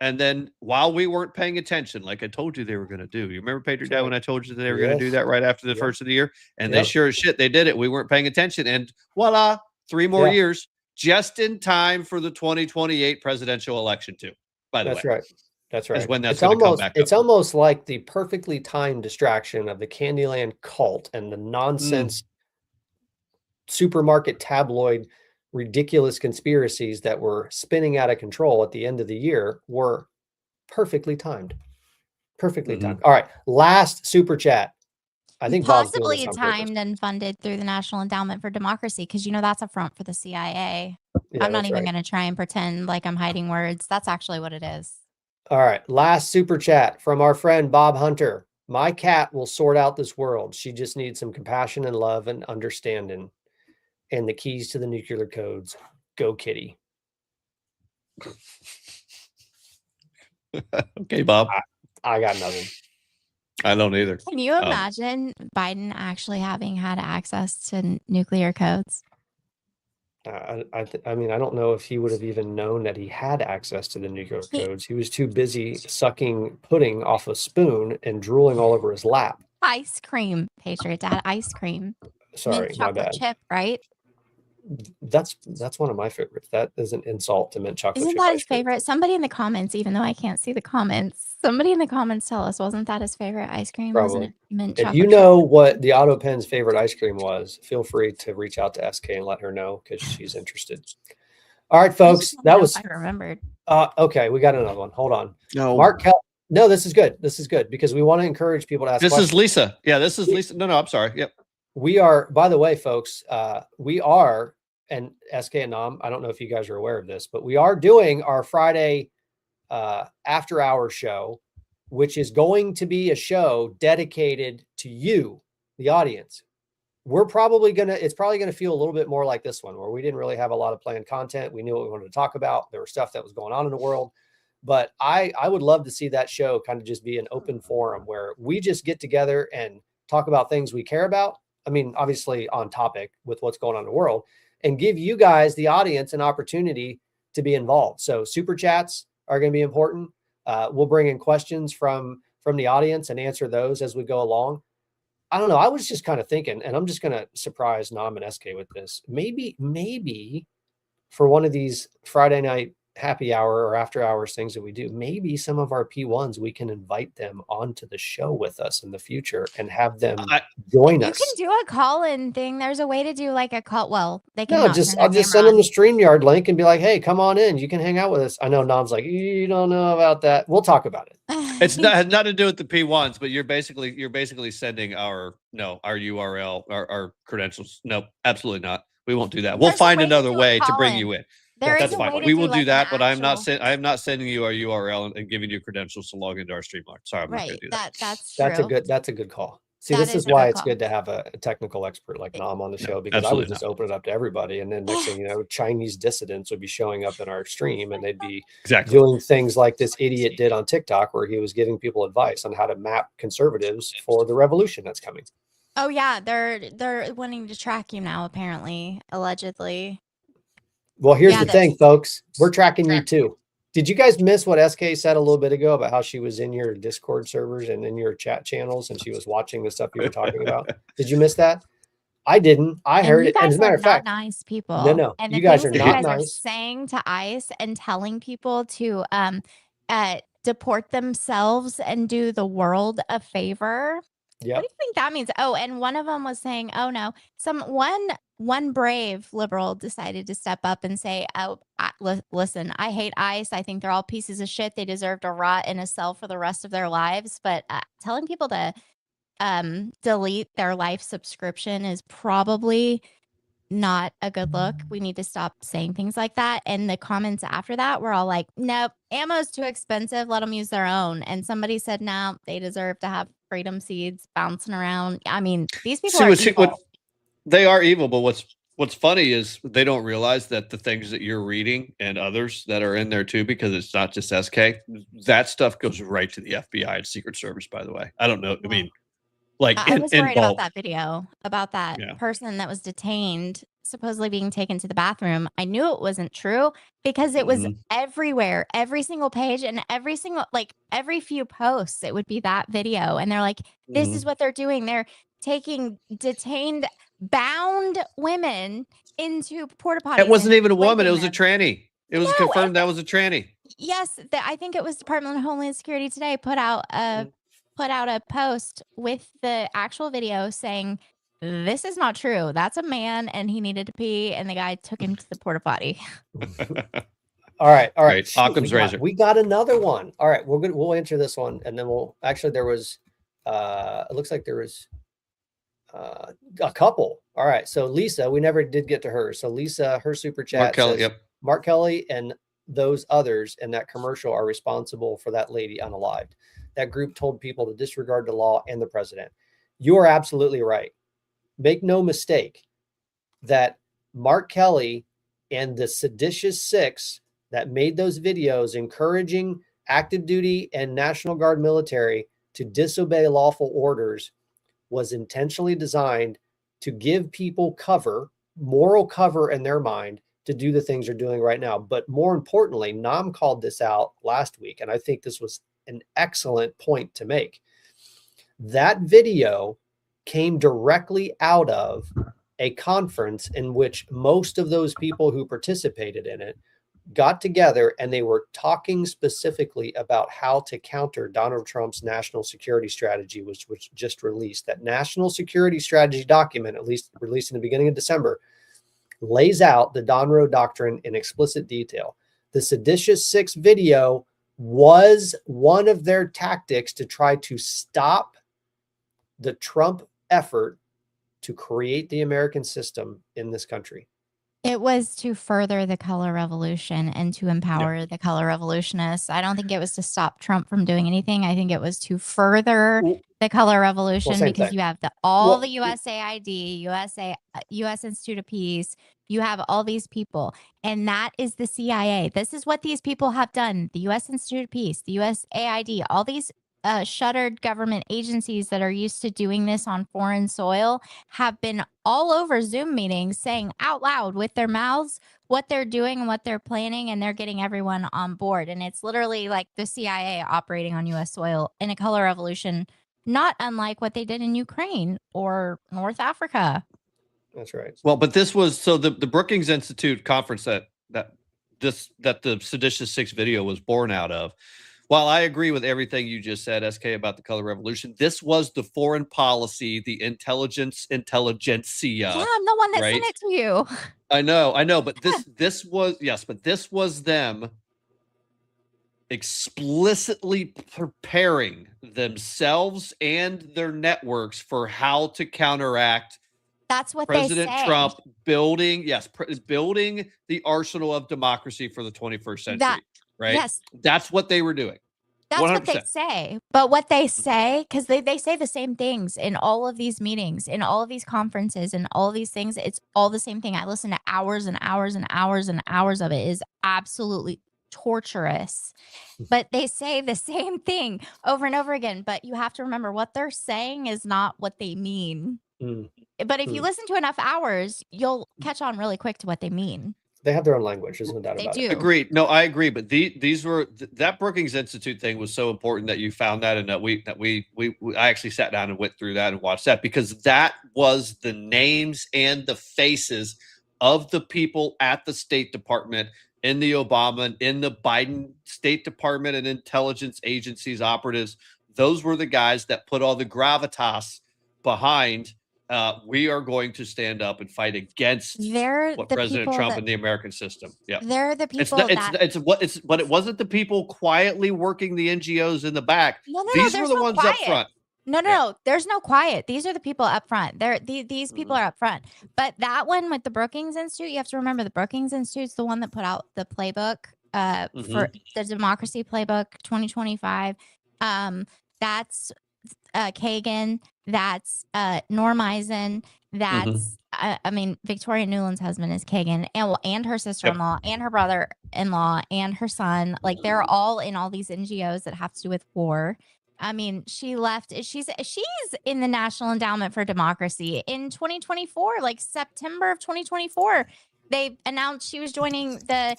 And then while we weren't paying attention, like I told you they were going to do, you remember PatriotDad when I told you that they were going to do that right after the first of the year? And they sure as shit, they did it. We weren't paying attention. And voila, 3 more years, just in time for the 2028 presidential election too, by the way. That's right. That's right. Is when that's going to come back It's almost like the perfectly timed distraction of the Candyland cult and the nonsense supermarket tabloid ridiculous conspiracies that were spinning out of control at the end of the year were perfectly timed. Perfectly timed. All right. Last super chat. I think possibly timed and funded through the National Endowment for Democracy, because that's a front for the CIA. I'm not even going to try and pretend like I'm hiding words. That's actually what it is. All right. Last super chat from our friend Bob Hunter. My cat will sort out this world. She just needs some compassion and love and understanding. And the keys to the nuclear codes. Go kitty. Okay, Bob. I got nothing. I don't either. Can you imagine Biden actually having had access to nuclear codes? I mean, I don't know if he would have even known that he had access to the nuclear codes. He was too busy sucking pudding off a spoon and drooling all over his lap. Ice cream, PatriotDad, ice cream. Sorry, mint my chocolate bad. Chip, right? That's one of my favorites. That is an insult to mint chocolate. Isn't that his favorite? Somebody in the comments, even though I can't see the comments, somebody in the comments tell us, wasn't that his favorite ice cream? Probably. Wasn't it mint if chocolate you know what the Auto Pen's favorite ice cream was, feel free to reach out to SK and let her know, because she's interested. All right, folks, that was. I remembered. Okay, we got another one. Hold on. No, Mark. No, this is good. This is good because we want to encourage people to ask. This questions. is Lisa. Yeah, this is Lisa. No, I'm sorry. Yep. We are. By the way, folks, we are. And SK and Nom, I don't know if you guys are aware of this, but we are doing our Friday after hour show, which is going to be a show dedicated to you, the audience. It's probably going to feel a little bit more like this one, where we didn't really have a lot of planned content. We knew what we wanted to talk about. There was stuff that was going on in the world, but I would love to see that show kind of just be an open forum where we just get together and talk about things we care about. I mean, obviously on topic with what's going on in the world, and give you guys, the audience, an opportunity to be involved. So super chats are going to be important. We'll bring in questions from the audience and answer those as we go along. I don't know. I was just kind of thinking, and I'm just going to surprise Nom and SK with this. Maybe for one of these Friday night happy hour or after hours things that we do, maybe some of our P1s, we can invite them onto the show with us in the future and have them join us. You can do a call-in thing. There's a way to do like a call. Well, they can. No, I'll just send them the StreamYard link and be like, hey, come on in. You can hang out with us. I know Nom's like, you don't know about that. We'll talk about it. It's not has nothing to do with the P1s, but you're basically sending our URL, our credentials. No, absolutely not. We won't do that. We'll find another way to bring you in. That's fine. We will do that, but I'm not sending you our URL and giving you credentials to log into our StreamYard. Sorry, I'm not going to do that. That's a good call. See, this is why it's good to have a technical expert like Nom on the show, because I would just open it up to everybody, and then next thing you know, Chinese dissidents would be showing up in our stream, and they'd be doing things like this idiot did on TikTok, where he was giving people advice on how to map conservatives for the revolution that's coming. Oh yeah, they're wanting to track you now, apparently, allegedly. Well, here's the thing, folks. We're tracking you too. Did you guys miss what SK said a little bit ago about how she was in your Discord servers and in your chat channels and she was watching the stuff you were talking about? Did you miss that? I didn't. I heard it. And as a matter of fact, nice people. No. And you guys are not nice. Are saying to ICE and telling people to deport themselves and do the world a favor. Yep. What do you think that means? Oh, and one of them was saying, oh no, one brave liberal decided to step up and say, oh, listen, I hate ICE. I think they're all pieces of shit. They deserve to rot in a cell for the rest of their lives. But telling people to delete their life subscription is probably not a good look. We need to stop saying things like that. And the comments after that were all like, nope, ammo's too expensive. Let them use their own. And somebody said, no, they deserve to have freedom seeds bouncing around. I mean, these people are evil. They are evil, but what's funny is they don't realize that the things that you're reading and others that are in there too, because it's not just SK, that stuff goes right to the FBI and Secret Service, by the way. I don't know. I mean, like I was worried about that video about that person that was detained, supposedly being taken to the bathroom. I knew it wasn't true because it was everywhere, every single page and every few posts, it would be that video. And they're like, this is what they're doing. They're taking detained, bound women into porta potties. It wasn't even a woman. It was a tranny. It was confirmed that was a tranny. Yes. I think it was Department of Homeland Security today put out a post with the actual video saying, this is not true. That's a man and he needed to pee and the guy took him to the porta potty. All right. Occam's razor. We got another one. All right. We'll answer this one. And then there was, it looks like there was a couple. All right. So Lisa, we never did get to her. So Lisa, her super chat says, Mark Kelly and those others in that commercial are responsible for that lady unalived. That group told people to disregard the law and the president. You are absolutely right. Make no mistake that Mark Kelly and the Seditious Six that made those videos encouraging active duty and National Guard military to disobey lawful orders was intentionally designed to give people cover, moral cover in their mind to do the things they're doing right now. But more importantly, Nom called this out last week, and I think this was an excellent point to make. That video came directly out of a conference in which most of those people who participated in it got together and they were talking specifically about how to counter Donald Trump's national security strategy, which was just released. That national security strategy document, at least released in the beginning of December, lays out the Donroe Doctrine in explicit detail. The Seditious Six video was one of their tactics to try to stop the Trump effort to create the American system in this country. It was to further the color revolution and to empower the color revolutionists. I don't think it was to stop Trump from doing anything. I think it was to further the color revolution because you have the USAID, US Institute of Peace. You have all these people, and that is the CIA. This is what these people have done. The US Institute of Peace, the USAID, all these shuttered government agencies that are used to doing this on foreign soil have been all over Zoom meetings saying out loud with their mouths what they're doing and what they're planning, and they're getting everyone on board. And it's literally like the CIA operating on US soil in a color revolution, not unlike what they did in Ukraine or North Africa. That's right. Well, but this was the Brookings Institute conference that that the Seditious Six video was born out of. While I agree with everything you just said, SK, about the color revolution, this was the foreign policy, the intelligentsia. Yeah, I'm the one that sent it to you. I know, but this was them explicitly preparing themselves and their networks for how to counteract that's what President they say. Trump building the arsenal of democracy for the 21st century. Right? Yes. That's what they were doing. That's 100%. what they say. But what they say, because they say the same things in all of these meetings, in all of these conferences, and all of these things. It's all the same thing. I listen to hours and hours and hours and hours of it. It is absolutely torturous. But they say the same thing over and over again. But you have to remember, what they're saying is not what they mean. But if you listen to enough hours, you'll catch on really quick to what they mean. They have their own language. There's no doubt about it. Agreed. No, I agree. But these were that Brookings Institute thing was so important that you found that, and I actually sat down and went through that and watched that, because that was the names and the faces of the people at the State Department, in the Obama, in the Biden State Department and intelligence agencies operatives. Those were the guys that put all the gravitas behind. We are going to stand up and fight against what President Trump and the American system. Yeah, they're the people. But it wasn't the people quietly working the NGOs in the back. These were the ones up front. No, there's no quiet. These are the people up front. These people are up front. But that one with the Brookings Institute, you have to remember the Brookings Institute is the one that put out the playbook for the Democracy Playbook 2025. That's Kagan. That's Norm Eisen. That's I mean, Victoria Nuland's husband is Kagan, and her sister-in-law, and her brother-in-law, and her son. Like, they're all in all these NGOs that have to do with war. I mean, she left. She's in the National Endowment for Democracy in 2024, like September of 2024. They announced she was joining the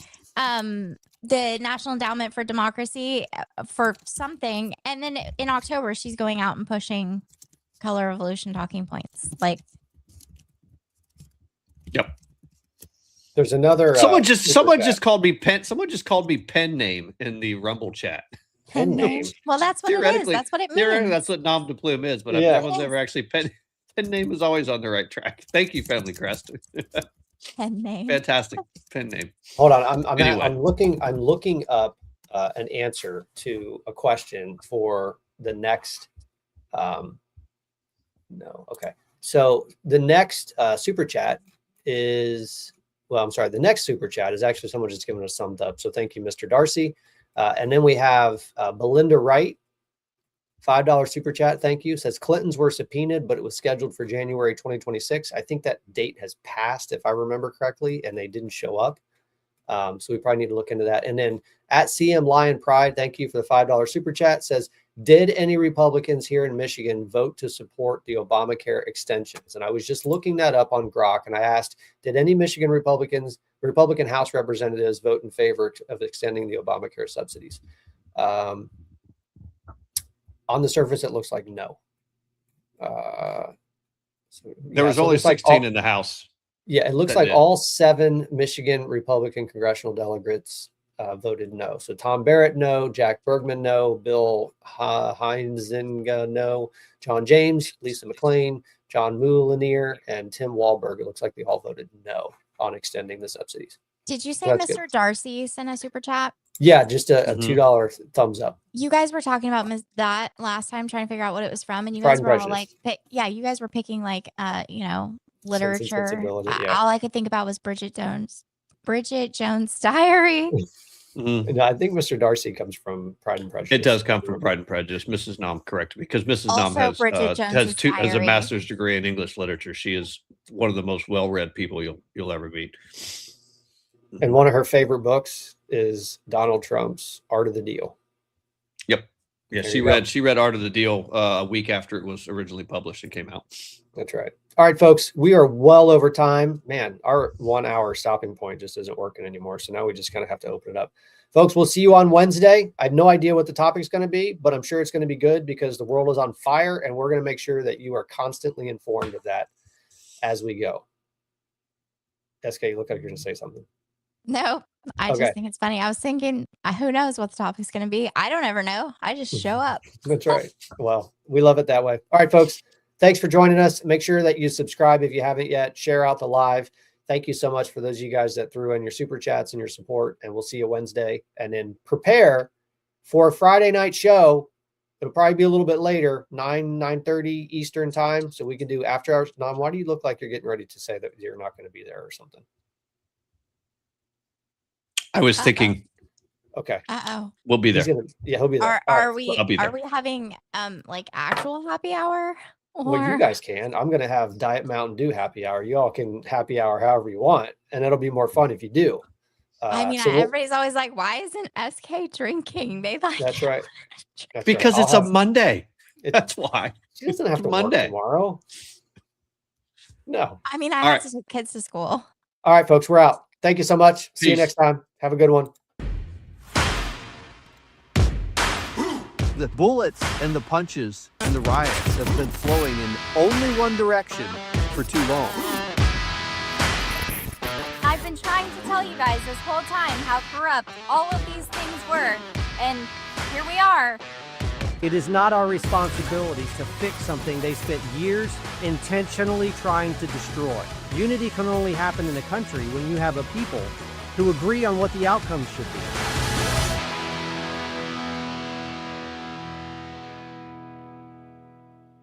National Endowment for Democracy for something, and then in October she's going out and pushing color revolution talking points. Like, yep. There's another. Someone just called me pen name in the Rumble chat. Pen name. Well, that's what it is. That's what it means. Theoretically, that's what NomDePlume is, but no one's ever actually pen name is always on the right track. Thank you, Family Crest. Pen name. Fantastic pen name. Hold on, I'm looking up an answer to a question for the next. So the next super chat is. Well, I'm sorry. The next super chat is actually someone just giving us thumbs up. So thank you, Mr. Darcy. And then we have Belinda Wright, $5 super chat. Thank you. Says Clintons were subpoenaed, but it was scheduled for January 2026. I think that date has passed, if I remember correctly, and they didn't show up. So we probably need to look into that. And then at CM Lion Pride, thank you for the $5 super chat. Says, did any Republicans here in Michigan vote to support the Obamacare extensions? And I was just looking that up on Grok, and I asked, did any Michigan Republican House representatives vote in favor of extending the Obamacare subsidies? On the surface, it looks like no. There was only 16 in the House. Yeah, it looks like all 7 Michigan Republican congressional delegates voted no. So Tom Barrett, no. Jack Bergman, no. Bill Heinzinga, no. John James, Lisa McClain, John Moulinier, and Tim Wahlberg. It looks like they all voted no on extending the subsidies. Did you say Mr. Good. Darcy sent a super chat? Yeah, just a $2 thumbs up. You guys were talking about that last time, trying to figure out what it was from, and you guys were all like, you guys were picking like, literature. All I could think about was Bridget Jones' Diary. No, I think Mr. Darcy comes from Pride and Prejudice. It does come from Pride and Prejudice. Mrs. Nom, correct me, because Mrs. Nom has a master's degree in English literature. She is one of the most well-read people you'll ever meet. And one of her favorite books is Donald Trump's Art of the Deal. Yep. Yeah, she read Art of the Deal a week after it was originally published and came out. That's right. All right, folks, we are well over time. Man, our 1 hour stopping point just isn't working anymore. So now we just kind of have to open it up. Folks, we'll see you on Wednesday. I have no idea what the topic's going to be, but I'm sure it's going to be good because the world is on fire, and we're going to make sure that you are constantly informed of that as we go. SK, you look like you're going to say something. No, I Okay. just think it's funny. I was thinking, who knows what the topic's going to be? I don't ever know. I just show up. That's right. Well, we love it that way. All right, folks. Thanks for joining us. Make sure that you subscribe if you haven't yet. Share out the live. Thank you so much for those of you guys that threw in your super chats and your support. And we'll see you Wednesday. And then prepare for a Friday night show. It'll probably be a little bit later, 9:30 Eastern time. So we can do after hours. Nom, why do you look like you're getting ready to say that you're not going to be there or something? I was thinking. Okay. We'll be there. He'll be there. Are we having like actual happy hour? Well, you guys can. I'm going to have Diet Mountain Dew happy hour. You all can happy hour however you want. And it'll be more fun if you do. Everybody's always like, why isn't SK drinking? They like. That's right. Because it's a Monday. That's why. She doesn't have to work tomorrow. No. I mean, I have to take kids to school. All right, folks, we're out. Thank you so much. See you next time. Have a good one. The bullets and the punches and the riots have been flowing in only one direction for too long. I've been trying to tell you guys this whole time how corrupt all of these things were, and here we are. It is not our responsibility to fix something they spent years intentionally trying to destroy. Unity can only happen in a country when you have a people who agree on what the outcomes should be.